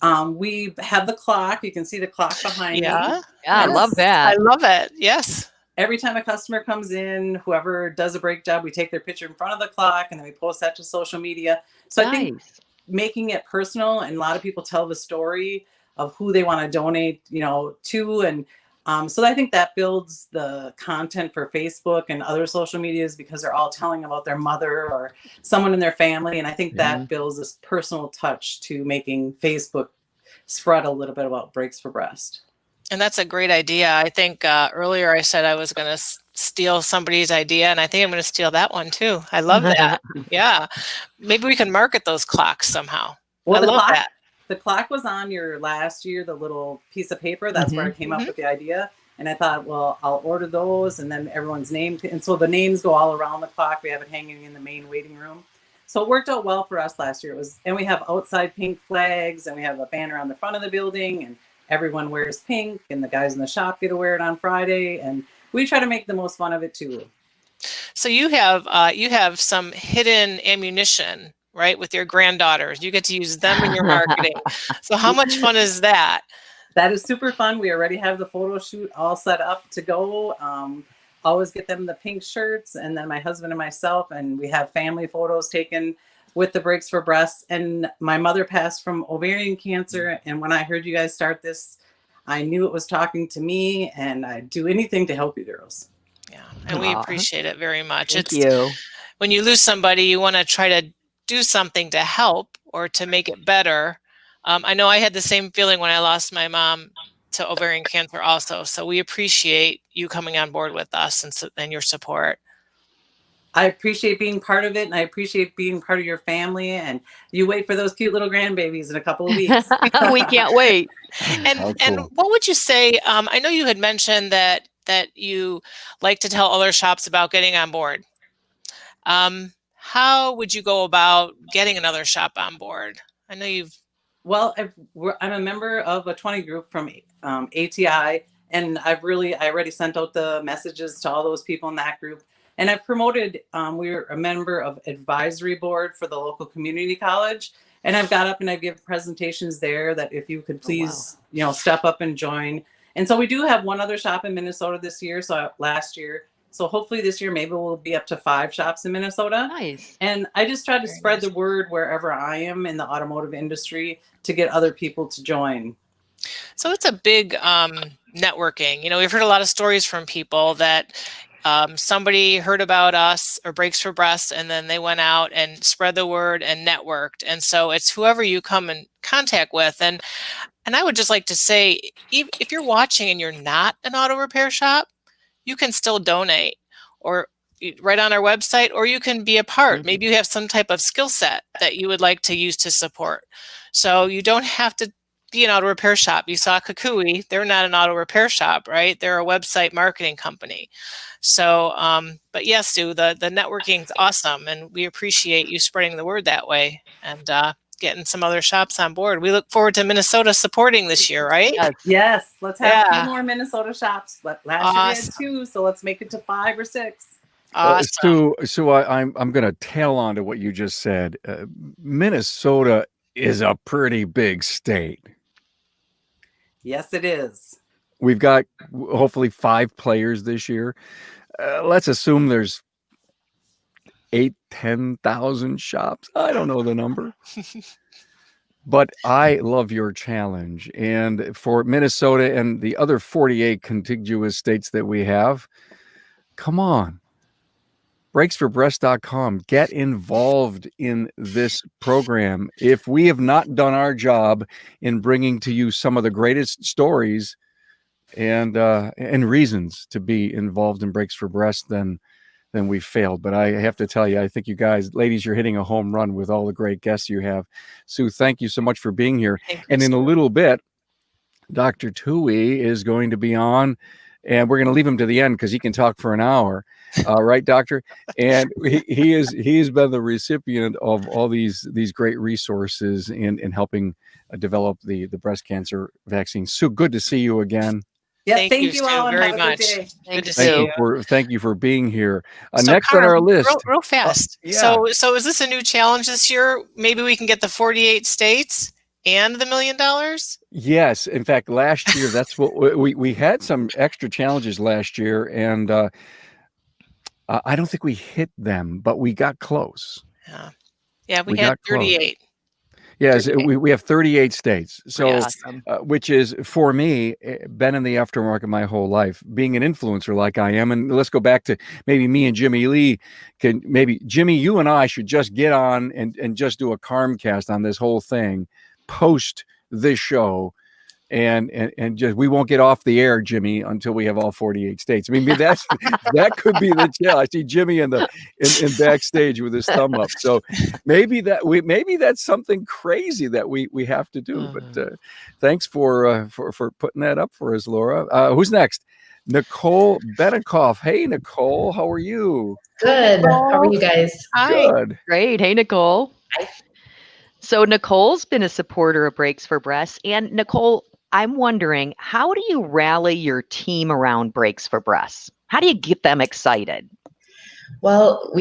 We have the clock. You can see the clock behind me.
Yeah.
Yeah, I love
I
that.
love it. Yes.
Every time a customer comes in, whoever does a brake job, we take their picture in front of the clock and then we post that to social media. So I think
Nice.
making it personal, and a lot of people tell the story of who they want to donate, to. And so I think that builds the content for Facebook and other social medias, because they're all telling about their mother or someone in their family. And I think that builds this personal touch to making Facebook spread a little bit about Brakes for Breast.
And that's a great idea. I think earlier I said I was going to steal somebody's idea, and I think I'm going to steal that one too. I love that. Yeah. Maybe we can market those clocks somehow.
Well,
I love that.
The clock was on your last year, the little piece of paper. That's where I came up with the idea. And I thought, well, I'll order those, and then everyone's name. And so the names go all around the clock. We have it hanging in the main waiting room. So it worked out well for us last year. And we have outside pink flags, and we have a banner on the front of the building, and everyone wears pink, and the guys in the shop get to wear it on Friday. And we try to make the most fun of it too.
So you have some hidden ammunition, right, with your granddaughters. You get to use them in your marketing. So how much fun is that?
That is super fun. We already have the photo shoot all set up to go. Always get them the pink shirts, and then my husband and myself, and we have family photos taken with the Brakes for Breast. And my mother passed from ovarian cancer. And when I heard you guys start this, I knew it was talking to me, and I'd do anything to help you girls.
Yeah. And we appreciate it very much.
Thank you.
When you lose somebody, you want to try to do something to help or to make it better. I know I had the same feeling when I lost my mom to ovarian cancer also. So we appreciate you coming on board with us and your support.
I appreciate being part of it, and I appreciate being part of your family. And you wait for those cute little grandbabies in a couple of weeks.
We can't wait.
And what would you say? I know you had mentioned that you like to tell other shops about getting on board. How would you go about getting another shop on board? I know you've.
Well, I'm a member of a 20 group from ATI, and I already sent out the messages to all those people in that group. And I've promoted, we're a member of advisory board for the local community college. And I've got up and I give presentations there that if you could please, step up and join. And so we do have one other shop in Minnesota this year. So last year. So hopefully this year, maybe we'll be up to 5 shops in Minnesota.
Nice.
And I just try to spread the word wherever I am in the automotive industry to get other people to join.
So it's a big networking. We've heard a lot of stories from people that somebody heard about us or Brakes for Breast, and then they went out and spread the word and networked. And so it's whoever you come in contact with. And I would just like to say, if you're watching and you're not an auto repair shop, you can still donate or right on our website, or you can be a part. Maybe you have some type of skill set that you would like to use to support. So you don't have to be an auto repair shop. You saw Tuohy, they're not an auto repair shop, right? They're a website marketing company. So, but yes, Sue, the networking is awesome, and we appreciate you spreading the word that way and getting some other shops on board. We look forward to Minnesota supporting this year, right?
Yes. Let's have 2 more Minnesota shops. Last year we had 2, so let's make it to 5 or 6.
Awesome.
Sue, I'm going to tail on to what you just said. Minnesota is a pretty big state.
Yes, it is.
We've got hopefully 5 players this year. Let's assume there's 10,000 shops. I don't know the number. But I love your challenge. And for Minnesota and the other 48 contiguous states that we have, come on. BrakesForBreast.com. Get involved in this program. If we have not done our job in bringing to you some of the greatest stories and reasons to be involved in Brakes for Breast, then we failed. But I have to tell you, I think you guys, ladies, you're hitting a home run with all the great guests you have. Sue, thank you so much for being here. And in a little bit, Dr. Tuohy is going to be on, and we're going to leave him to the end because he can talk for an hour. Right, Doctor? And he's been the recipient of all these great resources in helping develop the breast cancer vaccine. Sue, good to see you again.
Yeah, thank you all
very much.
Good to see you.
Thank you for being here.
So
Next on our list,
real fast.
Yeah.
So is this a new challenge this year? Maybe we can get the 48 states and the $1 million?
Yes. In fact, last year, that's what we had some extra challenges last year, and I don't think we hit them, but we got close.
Yeah. Yeah, we
We
had
got close.
38.
Yes,
38.
we have 38 states. So,
Awesome.
which is for me, been in the aftermarket my whole life, being an influencer like I am. And let's go back to maybe me and Jimmy Lee. Maybe Jimmy, you and I should just get on and just do a Carmcast on this whole thing, post this show. And just we won't get off the air, Jimmy, until we have all 48 states. I mean, that could be the challenge. I see Jimmy in backstage with his thumb up. So maybe that's something crazy that we have to do. But thanks for putting that up for us, Laura. Who's next? Nicole Benikoff. Hey, Nicole, how are you?
Good. How are you guys?
Hi.
Good.
Great. Hey, Nicole.
Hi.
So Nicole's been a supporter of Breaks for Breasts. And Nicole, I'm wondering, how do you rally your team around Breaks for Breasts? How do you get them excited?
Well,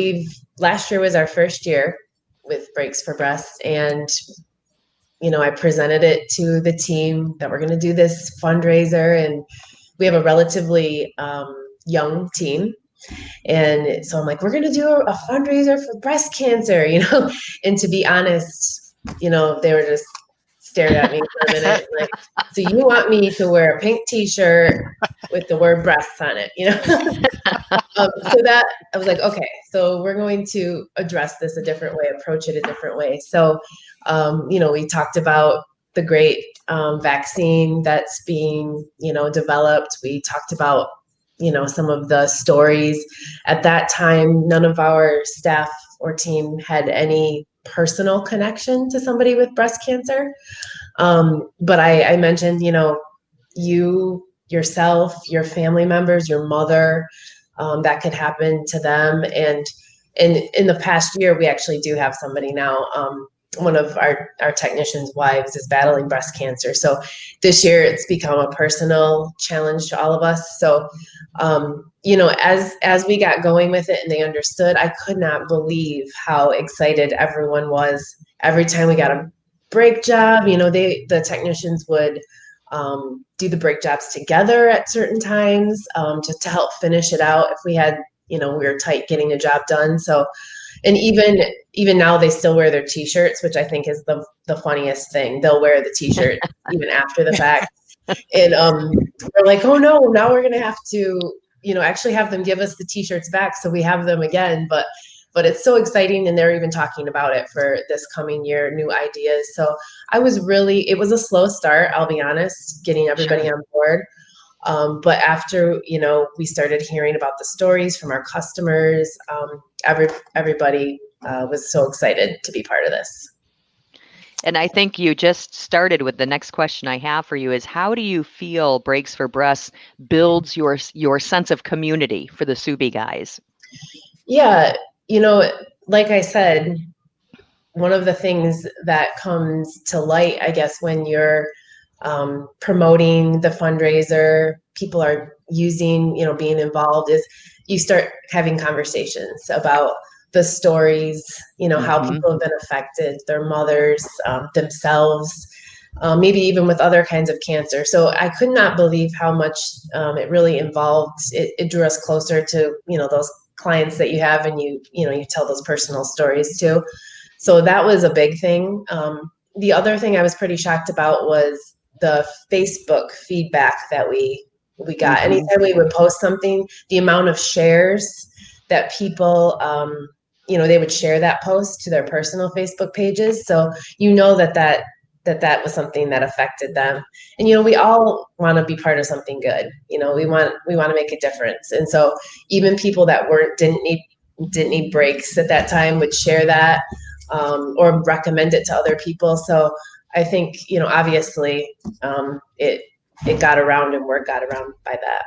last year was our first year with Breaks for Breasts, and I presented it to the team that we're going to do this fundraiser, and we have a relatively young team. And so I'm like, we're going to do a fundraiser for breast cancer, and to be honest, they were just stared at me for a minute, like, so you want me to wear a pink t-shirt with the word breasts on it, so that I was like, okay, so we're going to address this a different way, approach it a different way. So, we talked about the great vaccine that's being, developed. We talked about, some of the stories. At that time, none of our staff or team had any personal connection to somebody with breast cancer. But I mentioned, you, yourself, your family members, your mother, that could happen to them. And in the past year, we actually do have somebody now. One of our technicians' wives is battling breast cancer. So this year it's become a personal challenge to all of us. So, as we got going with it and they understood, I could not believe how excited everyone was. Every time we got a brake job, the technicians would do the brake jobs together at certain times to help finish it out if we had, we were tight getting a job done. So, and even now they still wear their t-shirts, which I think is the funniest thing. They'll wear the t-shirt even after the fact. And we're like, oh no, now we're gonna have to, actually have them give us the t-shirts back so we have them again. But it's so exciting, and they're even talking about it for this coming year, new ideas. So it was a slow start, I'll be honest, getting everybody on board. But after, we started hearing about the stories from our customers, everybody was so excited to be part of this.
And I think you just started with the next question I have for you is, how do you feel Breaks for Breasts builds your sense of community for the Subi guys?
Yeah, like I said, one of the things that comes to light, I guess, when you're promoting the fundraiser, people are using, being involved, is you start having conversations about the stories, how people have been affected, their mothers, themselves, maybe even with other kinds of cancer. So I could not believe how much it really involved. It drew us closer to, those clients that you have, and you tell those personal stories too. So that was a big thing. The other thing I was pretty shocked about was the Facebook feedback that we got. Anytime we would post something, the amount of shares that people, they would share that post to their personal Facebook pages. So that was something that affected them. And we all want to be part of something good. We want to make a difference. And so even people that didn't need breaks at that time would share that or recommend it to other people. So I think, obviously it got around, and word got around by that.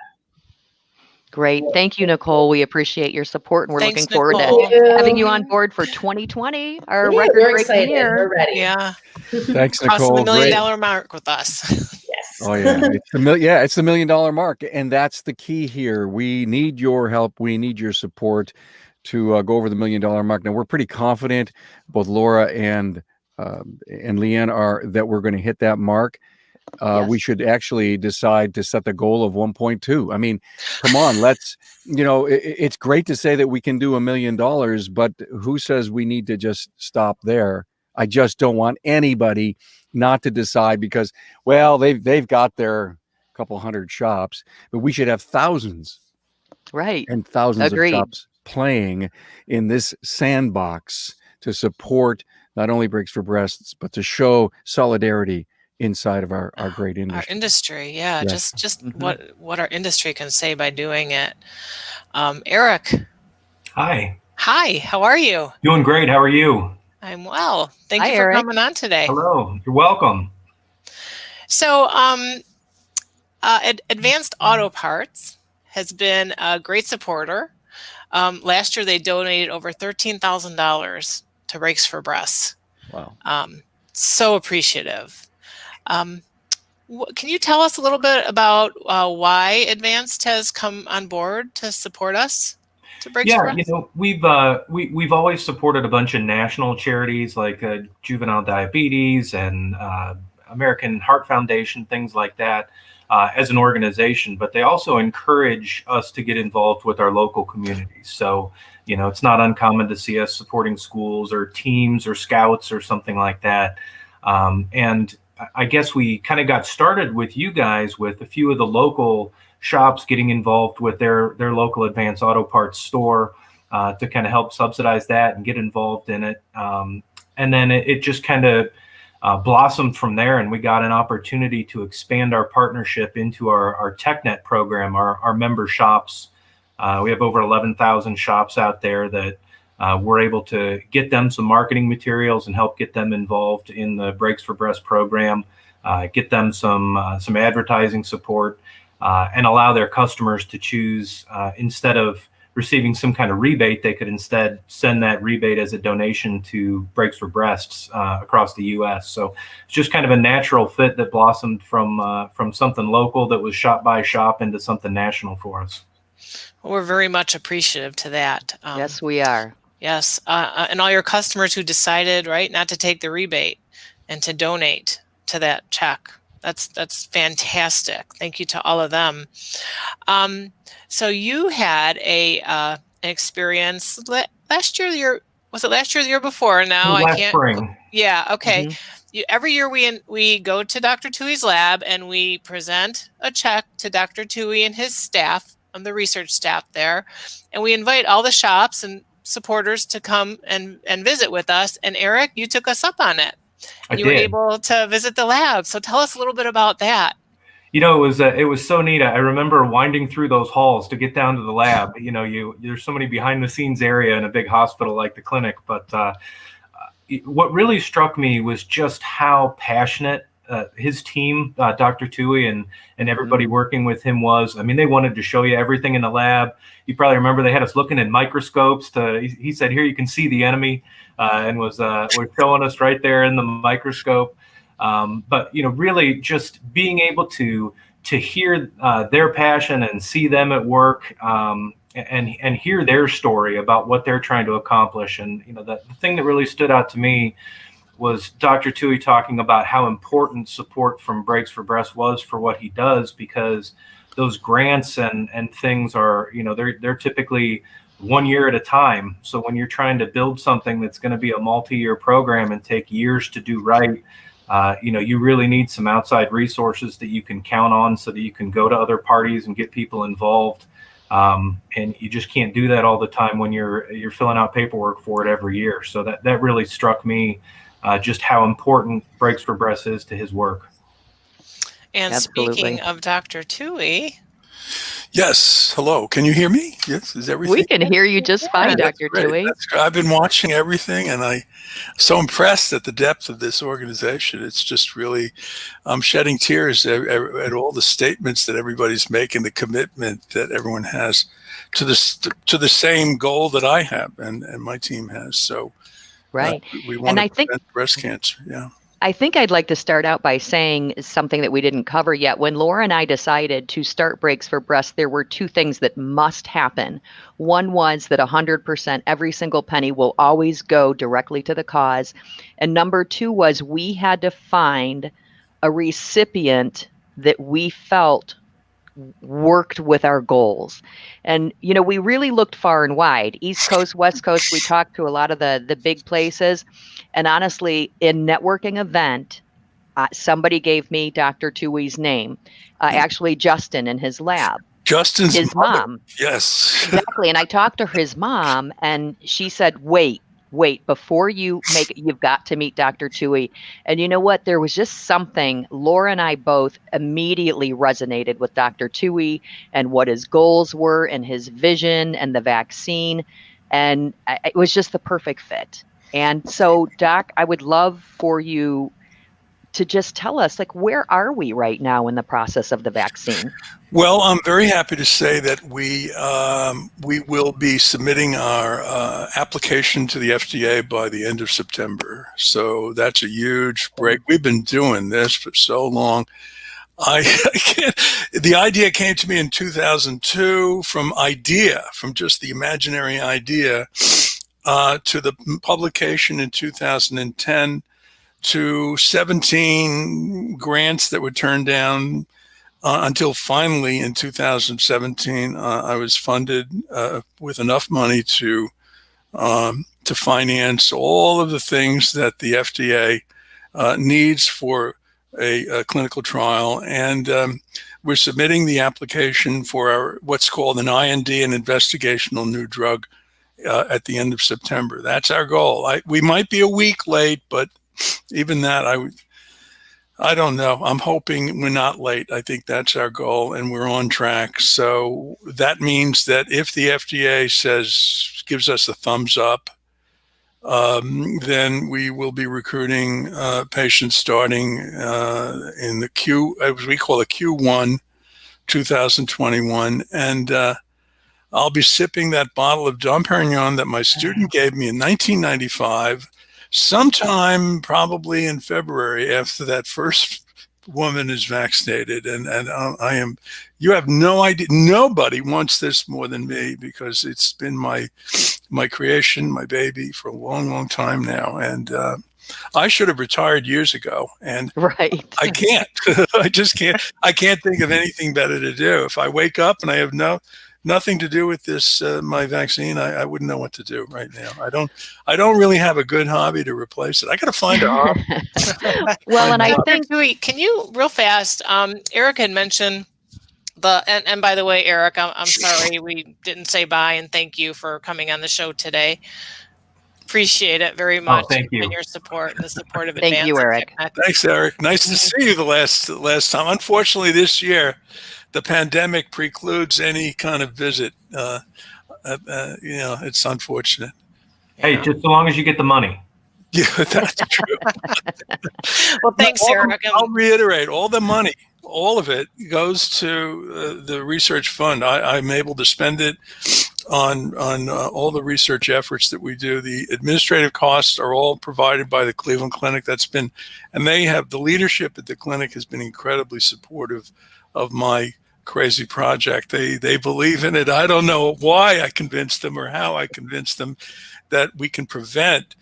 Great. Thank you, Nicole. We appreciate your support, and we're
Thanks,
looking forward
Nicole.
to having you on board for 2020, our
We're
record-breaking
excited.
year.
We're ready.
Yeah.
Thanks,
Crossing
Nicole.
the $1 million
Great.
mark with us.
Yes.
Oh yeah, it's the $1 million mark, and that's the key here. We need your help. We need your support to go over the $1 million mark. Now we're pretty confident, both Laura and and Leanne are that we're going to hit that mark, we
Yes.
should actually decide to set the goal of 1.2. I mean, come on, let's, it's great to say that we can do $1 million, but who says we need to just stop there? I just don't want anybody not to decide because, well, they've got their couple hundred shops, but we should have thousands
Right.
and thousands of
Agreed.
shops playing in this sandbox to support not only Breaks for Breasts, but to show solidarity inside of our great
Our
industry.
industry, yeah,
Yes.
just what our industry can say by doing it. Eric,
Hi.
hi, how are you?
Doing great. How are you?
I'm well. Thank
Hi,
you for
Eric.
coming on today.
Hello. You're welcome.
So, Advanced Auto Parts has been a great supporter. Last year, they donated over $13,000 to Breaks for Breasts.
Wow.
So appreciative. Can you tell us a little bit about why Advanced has come on board to support us to Breaks for Breasts?
We've always supported a bunch of national charities like Juvenile Diabetes and American Heart Foundation, things like that, as an organization. But they also encourage us to get involved with our local communities. So, it's not uncommon to see us supporting schools or teams or scouts or something like that. And I guess we kind of got started with you guys with a few of the local shops getting involved with their local Advanced Auto Parts store to kind of help subsidize that and get involved in it. And then it just kind of blossomed from there, and we got an opportunity to expand our partnership into our TechNet program, our member shops. We have over 11,000 shops out there that we're able to get them some marketing materials and help get them involved in the Breaks for Breast program, get them some advertising support, and allow their customers to choose, instead of receiving some kind of rebate, they could instead send that rebate as a donation to Breaks for Breasts across the U.S. So it's just kind of a natural fit that blossomed from something local that was shop by shop into something national for us.
Well, we're very much appreciative to that.
Yes, we are.
Yes, and all your customers who decided, right, not to take the rebate and to donate to that check. That's fantastic. Thank you to all of them. So you had an experience last year. Was it last year or the year before? Now I can't.
Spring.
Yeah. Okay.
Mm-hmm.
Every year we go to Dr. Tuohy's lab and we present a check to Dr. Tuohy and his staff, the research staff there, and we invite all the shops and supporters to come and visit with us. And Eric, you took us up on it. You were able to visit the lab. So tell us a little bit about that.
It was so neat. I remember winding through those halls to get down to the lab. There's so many behind the scenes area in a big hospital like the clinic. But what really struck me was just how passionate his team, Dr. Tuohy and everybody working with him was. I mean, they wanted to show you everything in the lab. You probably remember they had us looking in microscopes. He said, "Here you can see the enemy," and was showing us right there in the microscope. But really just being able to hear their passion and see them at work, and hear their story about what they're trying to accomplish. And the thing that really stood out to me was Dr. Tuohy talking about how important support from Breaks for Breast was for what he does, because those grants and things are, they're typically 1 year at a time. So when you're trying to build something that's going to be a multi-year program and take years to do right, you really need some outside resources that you can count on so that you can go to other parties and get people involved. And you just can't do that all the time when you're filling out paperwork for it every year. So that really struck me, just how important Breaks for Breast is to his work.
And
Absolutely.
Speaking of Dr. Tuohy.
Yes. Hello. Can you hear me? Yes. Is everything?
We can hear you just fine,
That's
Dr.
great.
Tuohy.
I've been watching everything, and I'm so impressed at the depth of this organization. It's just really, I'm shedding tears at all the statements that everybody's making, the commitment that everyone has to the same goal that I have and my team has. So,
right.
we want
And
to
I think
prevent breast cancer. Yeah.
I think I'd like to start out by saying something that we didn't cover yet. When Laura and I decided to start Breaks for Breast, there were two things that must happen. One was that 100%, every single penny will always go directly to the cause. And number two was we had to find a recipient that we felt worked with our goals. And, you know, we really looked far and wide, East Coast, West Coast. We talked to a lot of the big places. And honestly, in networking event, somebody gave me Dr. Tuohy's name, actually Justin in his lab.
Justin's
his mom.
Yes.
Exactly. And I talked to his mom and she said, wait, before you make it, you've got to meet Dr. Tuohy. And you know what? There was just something, Laura and I both immediately resonated with Dr. Tuohy and what his goals were and his vision and the vaccine. And it was just the perfect fit. And so, Doc, I would love for you to just tell us, like, where are we right now in the process of the vaccine?
Well, I'm very happy to say that we will be submitting our application to the FDA by the end of September. So that's a huge break. We've been doing this for so long. I can't. The idea came to me in 2002 from just the imaginary idea, to the publication in 2010, to 17 grants that were turned down, until finally in 2017, I was funded with enough money to finance all of the things that the FDA needs for a clinical trial. And we're submitting the application for what's called an IND, an investigational new drug, at the end of September. That's our goal. We might be a week late, but even that, I don't know. I'm hoping we're not late. I think that's our goal, and we're on track. So that means that if the FDA gives us a thumbs up, then we will be recruiting patients starting in the as we call it, Q1 2021, and I'll be sipping that bottle of Dom Perignon that my student gave me in 1995. Sometime probably in February, after that first woman is vaccinated. And you have no idea, nobody wants this more than me, because it's been my creation, my baby, for a long, long time now. And I should have retired years ago, and
right.
I can't. I just can't. I can't think of anything better to do. If I wake up and I have nothing to do with this, my vaccine, I wouldn't know what to do right now. I don't really have a good hobby to replace it. I got to find a hobby.
Well, and I think,
Tuohy, can you real fast? Eric had mentioned and by the way, Eric, I'm sorry we didn't say bye and thank you for coming on the show today. Appreciate it very much.
Thank you.
And your support and the support of
Thank you, Eric.
Thanks, Eric. Nice to see you the last time. Unfortunately, this year, the pandemic precludes any kind of visit. It's unfortunate.
Hey, just as long as you get the money.
Yeah, that's true.
Well, thanks, Eric.
I'll reiterate, all the money, all of it goes to the research fund. I'm able to spend it on all the research efforts that we do. The administrative costs are all provided by the Cleveland Clinic. And they have, the leadership at the clinic has been incredibly supportive of my crazy project. They believe in it. I don't know why I convinced them or how I convinced them that we can prevent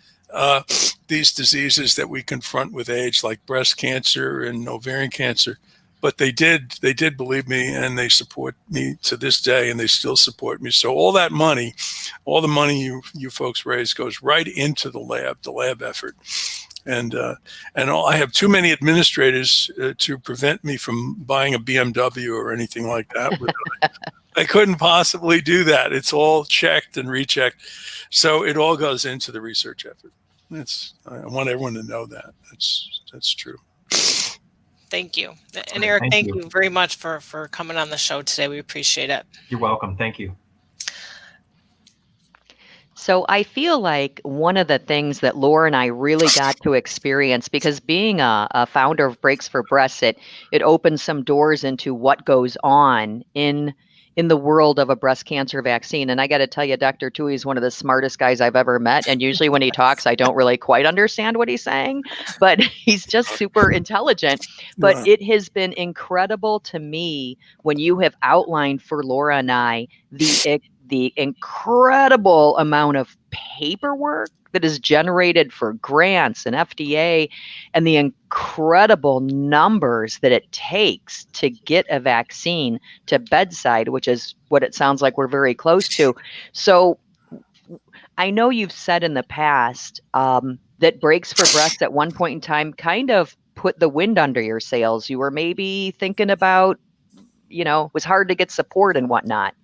these diseases that we confront with age, like breast cancer and ovarian cancer. But they did believe me, and they support me to this day, and they still support me. So all that money, all the money you folks raise goes right into the lab effort. And I have too many administrators to prevent me from buying a BMW or anything like that. I couldn't possibly do that. It's all checked and rechecked. So it all goes into the research effort. I want everyone to know that. That's true.
Thank you. And Eric, thank you very much for coming on the show today. We appreciate it.
You're welcome. Thank you.
So I feel like one of the things that Laura and I really got to experience, because being a founder of Breaks for Breast, it opens some doors into what goes on in in the world of a breast cancer vaccine. And I got to tell you, Dr. Tuohy is one of the smartest guys I've ever met. And usually when he talks, I don't really quite understand what he's saying, but he's just super intelligent. But
Wow.
it has been incredible to me when you have outlined for Laura and I the incredible amount of paperwork that is generated for grants and FDA, and the incredible numbers that it takes to get a vaccine to bedside, which is what it sounds like we're very close to. So I know you've said in the past that Breaks for Breast at one point in time kind of put the wind under your sails. You were maybe thinking about, it was hard to get support and whatnot.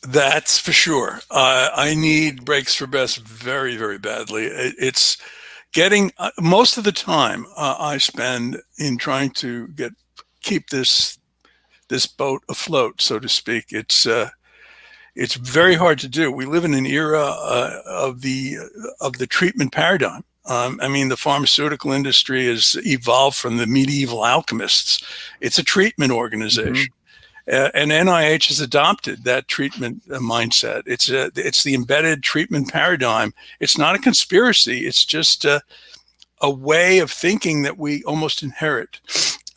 That's for sure. I need Breaks for Breast very, very badly. It's getting most of the time I spend in trying to keep this boat afloat, so to speak. It's very hard to do. We live in an era of the treatment paradigm. I mean, the pharmaceutical industry has evolved from the medieval alchemists. It's a treatment organization. And NIH has adopted that treatment mindset. It's the embedded treatment paradigm. It's not a conspiracy. It's just a way of thinking that we almost inherit.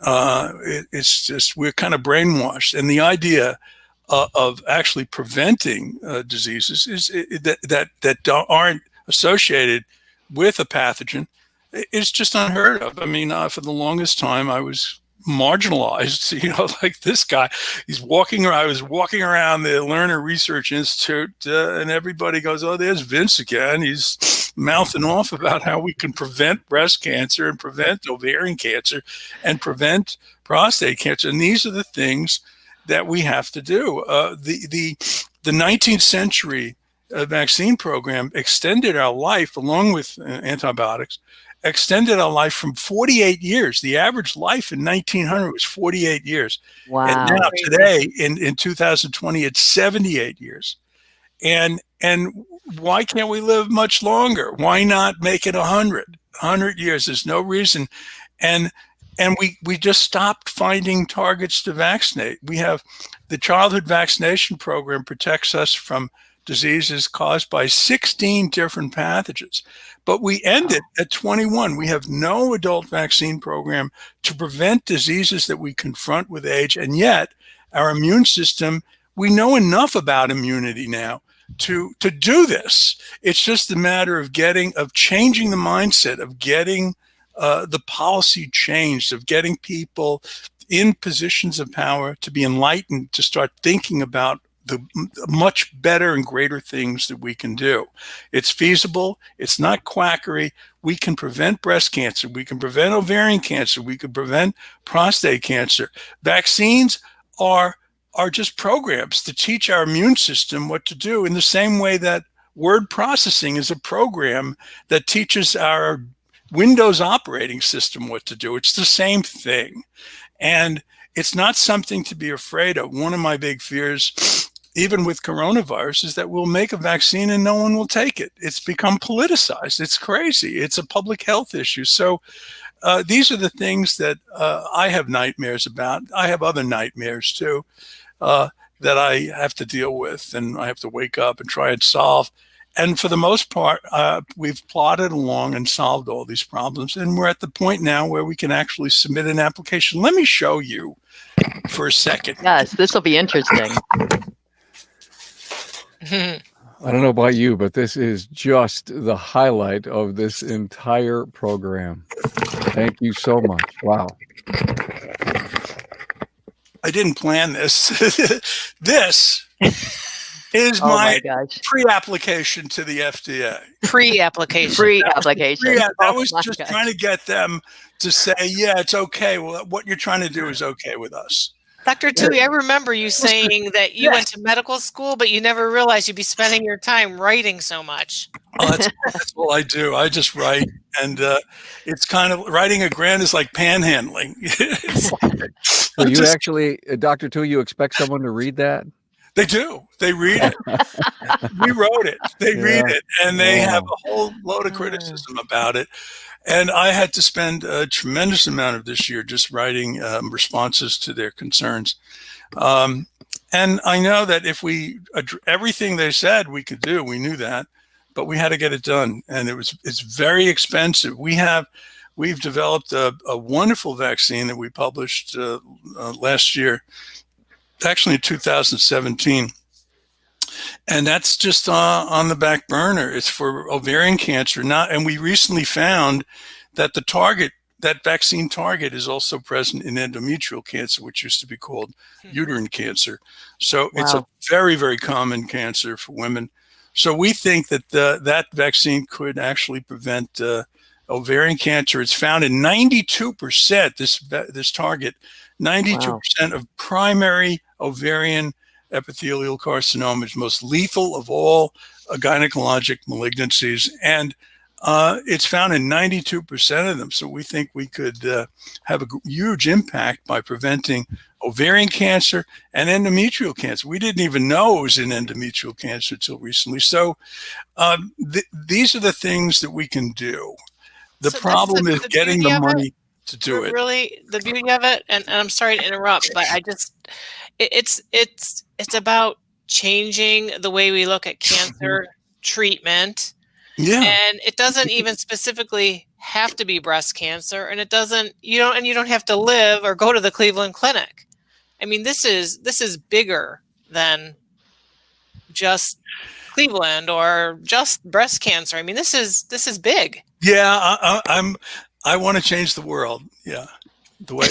It's just, we're kind of brainwashed. And the idea of actually preventing diseases that aren't associated with a pathogen is just unheard of. I mean, for the longest time, I was marginalized, like this guy. I was walking around the Lerner Research Institute, and everybody goes, "Oh, there's Vince again. He's mouthing off about how we can prevent breast cancer and prevent ovarian cancer and prevent prostate cancer." And these are the things that we have to do. The 19th century vaccine program extended our life, along with antibiotics, extended our life from 48 years. The average life in 1900 was 48 years.
Wow.
And now today, in 2020, it's 78 years. And why can't we live much longer? Why not make it 100 years? There's no reason. And we just stopped finding targets to vaccinate. We have the childhood vaccination program protects us from diseases caused by 16 different pathogens. But we ended at 21. We have no adult vaccine program to prevent diseases that we confront with age. And yet our immune system, we know enough about immunity now to do this. It's just a matter of changing the mindset, of getting the policy changed, of getting people in positions of power to be enlightened, to start thinking about the much better and greater things that we can do. It's feasible. It's not quackery. We can prevent breast cancer. We can prevent ovarian cancer. We can prevent prostate cancer. Vaccines are just programs to teach our immune system what to do, in the same way that word processing is a program that teaches our Windows operating system what to do. It's the same thing. And it's not something to be afraid of. One of my big fears, even with coronavirus, is that we'll make a vaccine and no one will take it. It's become politicized. It's crazy. It's a public health issue. So these are the things that I have nightmares about. I have other nightmares too that I have to deal with, and I have to wake up and try and solve. And for the most part, we've plodded along and solved all these problems. And we're at the point now where we can actually submit an application. Let me show you for a second.
Yes, this will be interesting.
I don't know about you, but this is just the highlight of this entire program. Thank you so much. Wow.
I didn't plan this. This is my pre-application to the FDA.
Pre-application.
Pre-application.
I was just trying to get them to say, yeah, it's okay. Well, what you're trying to do is okay with us.
Dr. Tuohy, I remember you saying that you went to medical school, but you never realized you'd be spending your time writing so much.
Oh, that's all I do. I just write. And it's kind of, writing a grant is like panhandling.
So you actually, Dr. Tuohy, you expect someone to read that?
They do. They read it. We wrote it. They read it. And they have a whole load of criticism about it. And I had to spend a tremendous amount of this year just writing responses to their concerns. And I know that if we everything they said we could do, we knew that, but we had to get it done, and it's very expensive. We've developed a wonderful vaccine that we published last year, actually in 2017. And that's just on the back burner. It's for ovarian cancer. And we recently found that that vaccine target is also present in endometrial cancer, which used to be called uterine cancer. So it's a very, very common cancer for women. So we think that that vaccine could actually prevent ovarian cancer. It's found in 92%, this target, 92% of primary ovarian epithelial carcinoma is most lethal of all gynecologic malignancies, and it's found in 92% of them. So we think we could have a huge impact by preventing ovarian cancer and endometrial cancer. We didn't even know it was in endometrial cancer until recently. So these are the things that we can do. The problem is getting the money to do it.
Really, the beauty of it, and I'm sorry to interrupt, but it's about changing the way we look at cancer treatment.
Yeah.
And it doesn't even specifically have to be breast cancer, and you don't have to live or go to the Cleveland Clinic. I mean, this is bigger than just Cleveland or just breast cancer. I mean, this is big.
Yeah, I want to change the world. Yeah. The way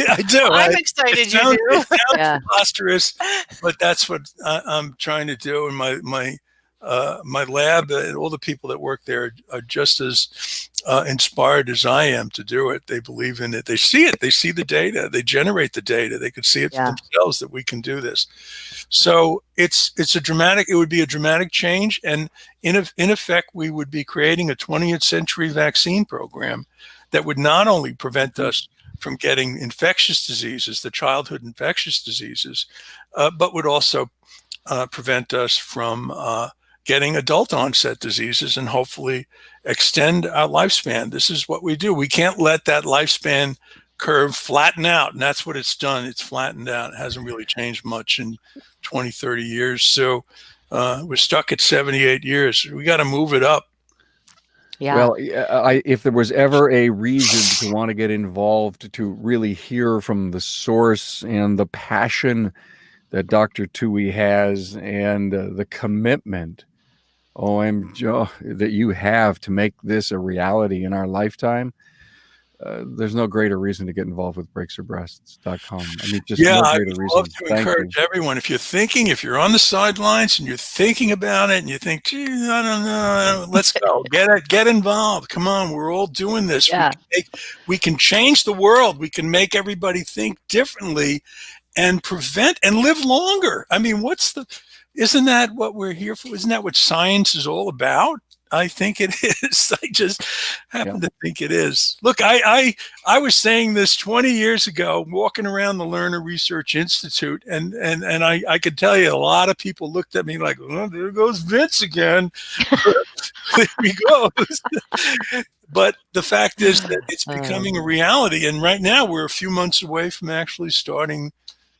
I do.
I'm excited you do.
It sounds preposterous, but that's what I'm trying to do. And my lab and all the people that work there are just as inspired as I am to do it. They believe in it. They see it. They see the data. They generate the data. They could see it for themselves that we can do this. So it would be a dramatic change. And in effect, we would be creating a 20th century vaccine program that would not only prevent us from getting infectious diseases, the childhood infectious diseases, but would also prevent us from getting adult onset diseases and hopefully extend our lifespan. This is what we do. We can't let that lifespan curve flatten out. And that's what it's done. It's flattened out. It hasn't really changed much in 20, 30 years. So we're stuck at 78 years. We got to move it up.
Yeah.
Well, if there was ever a reason to want to get involved, to really hear from the source and the passion that Dr. Tuohy has and the commitment, that you have to make this a reality in our lifetime, there's no greater reason to get involved with breaksforbreasts.com. I mean, just no greater reason.
I'd love to encourage everyone. If you're on the sidelines and you're thinking about it and you think, gee, I don't know, let's go. Get involved. Come on, we're all doing this.
Yeah.
We can change the world. We can make everybody think differently and prevent and live longer. I mean, isn't that what we're here for? Isn't that what science is all about? I think it is. I just happen to think it is. Look, I was saying this 20 years ago, walking around the Lerner Research Institute, and I could tell you a lot of people looked at me like, oh, there goes Vince again. There he goes. But the fact is that it's becoming a reality. And right now we're a few months away from actually starting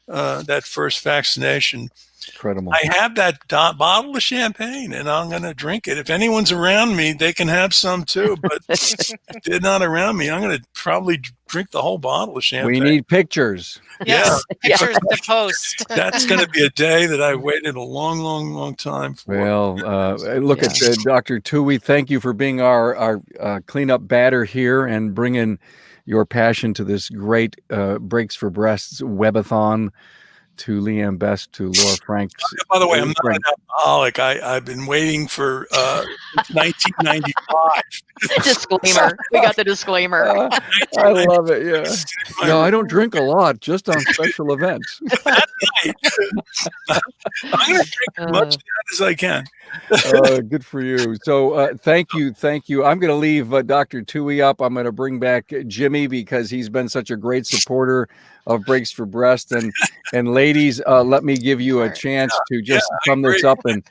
that first vaccination.
Incredible.
I have that bottle of champagne and I'm going to drink it. If anyone's around me, they can have some too. But if they're not around me, I'm going to probably drink the whole bottle of champagne.
We need pictures.
Yes, pictures to post.
That's going to be a day that I waited a long, long, long time for.
Well, look at Dr. Tuohy. Thank you for being our cleanup batter here and bringing your passion to this great Breaks for Breasts Web-A-Thon. To Leanne Best, to Laura Franks.
By the way, I'm not an alcoholic. I've been waiting for 1995.
Disclaimer. We got the disclaimer.
I love it. Yeah. No, I don't drink a lot, just on special events.
That's right. I'm going to drink as much of that as I can.
Good for you. So thank you. I'm going to leave Dr. Tuohy up. I'm going to bring back Jimmy because he's been such a great supporter of Breaks for Breast. And ladies, let me give you a chance to just sum this up and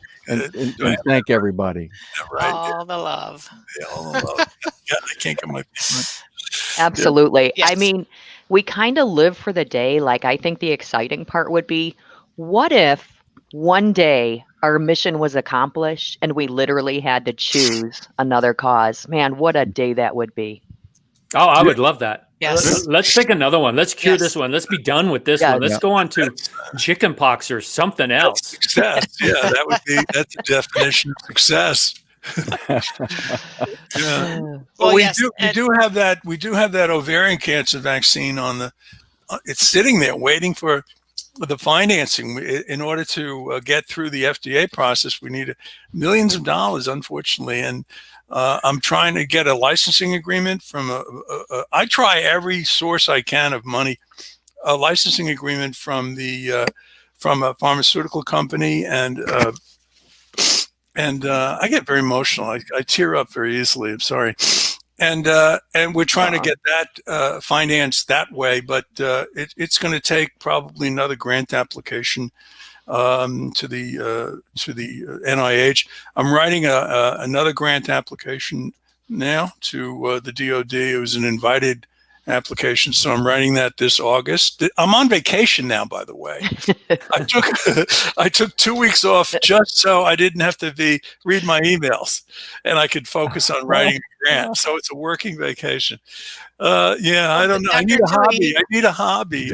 thank everybody.
Right.
All the love.
Yeah, all the love. I can't get my.
Absolutely.
Yes.
I mean, we kind of live for the day. Like, I think the exciting part would be, what if one day our mission was accomplished and we literally had to choose another cause? Man, what a day that would be.
Oh, I would love that.
Yes.
Let's pick another one. Let's cure
Yes.
this one. Let's be done with this
Yes.
one. Let's go on to chicken pox or something else.
Success. Yeah, that's the definition of success. Yeah. Well, we do have that ovarian cancer vaccine on the. It's sitting there waiting for the financing. In order to get through the FDA process, we need millions of dollars, unfortunately, and I'm trying to get a licensing agreement from I try every source I can of money, a licensing agreement from from a pharmaceutical company, and I get very emotional. I tear up very easily. I'm sorry. And we're trying to get that financed that way, but it's going to take probably another grant application to the NIH. I'm writing another grant application now to the DoD. It was an invited application, so I'm writing that this August. I'm on vacation now, by the way. I took 2 weeks off just so I didn't have to read my emails, and I could focus on writing a grant. So it's a working vacation. Yeah, I don't know. I need a hobby.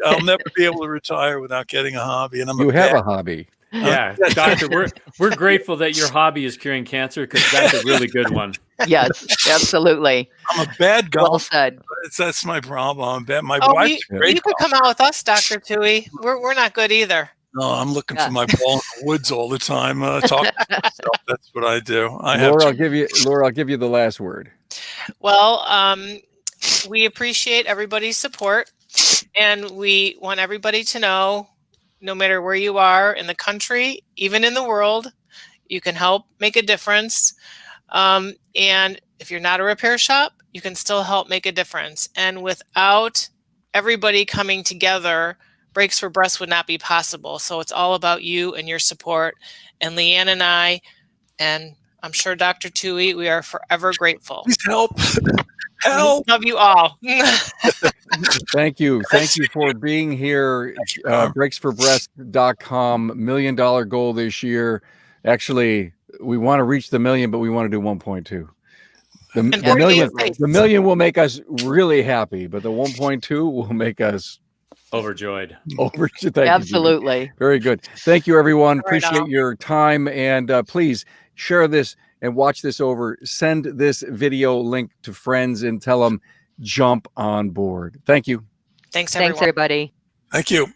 I'll never be able to retire without getting a hobby. And
You have a hobby.
Yeah, doctor, we're grateful that your hobby is curing cancer, because that's a really good one.
Yes, absolutely.
I'm a bad golfer.
Well said.
That's my problem. I'm bad. My
Oh,
wife's a great
you could come out with us, Dr. Tuohy. We're not good either.
No, I'm looking for my ball in the woods all the time. Talking to myself. That's what I do. Laura,
I'll give you the last word.
Well, we appreciate everybody's support, and we want everybody to know, no matter where you are in the country, even in the world, you can help make a difference. And if you're not a repair shop, you can still help make a difference. And without everybody coming together, Breaks for Breast would not be possible. So it's all about you and your support. And Leanne and I, and I'm sure Dr. Tuohy, we are forever grateful.
Please help. Help.
Love you all.
Thank you. Thank you for being here. breaksforbreast.com, $1 million goal this year. Actually, we want to reach the million, but we want to do 1.2. The million will make us really happy, but the 1.2 will make us
overjoyed.
Absolutely.
You, very good. Thank you, everyone. Appreciate your time. And please share this and watch this over. Send this video link to friends and tell them jump on board. Thank you.
Thanks, everyone.
Thanks, everybody.
Thank you.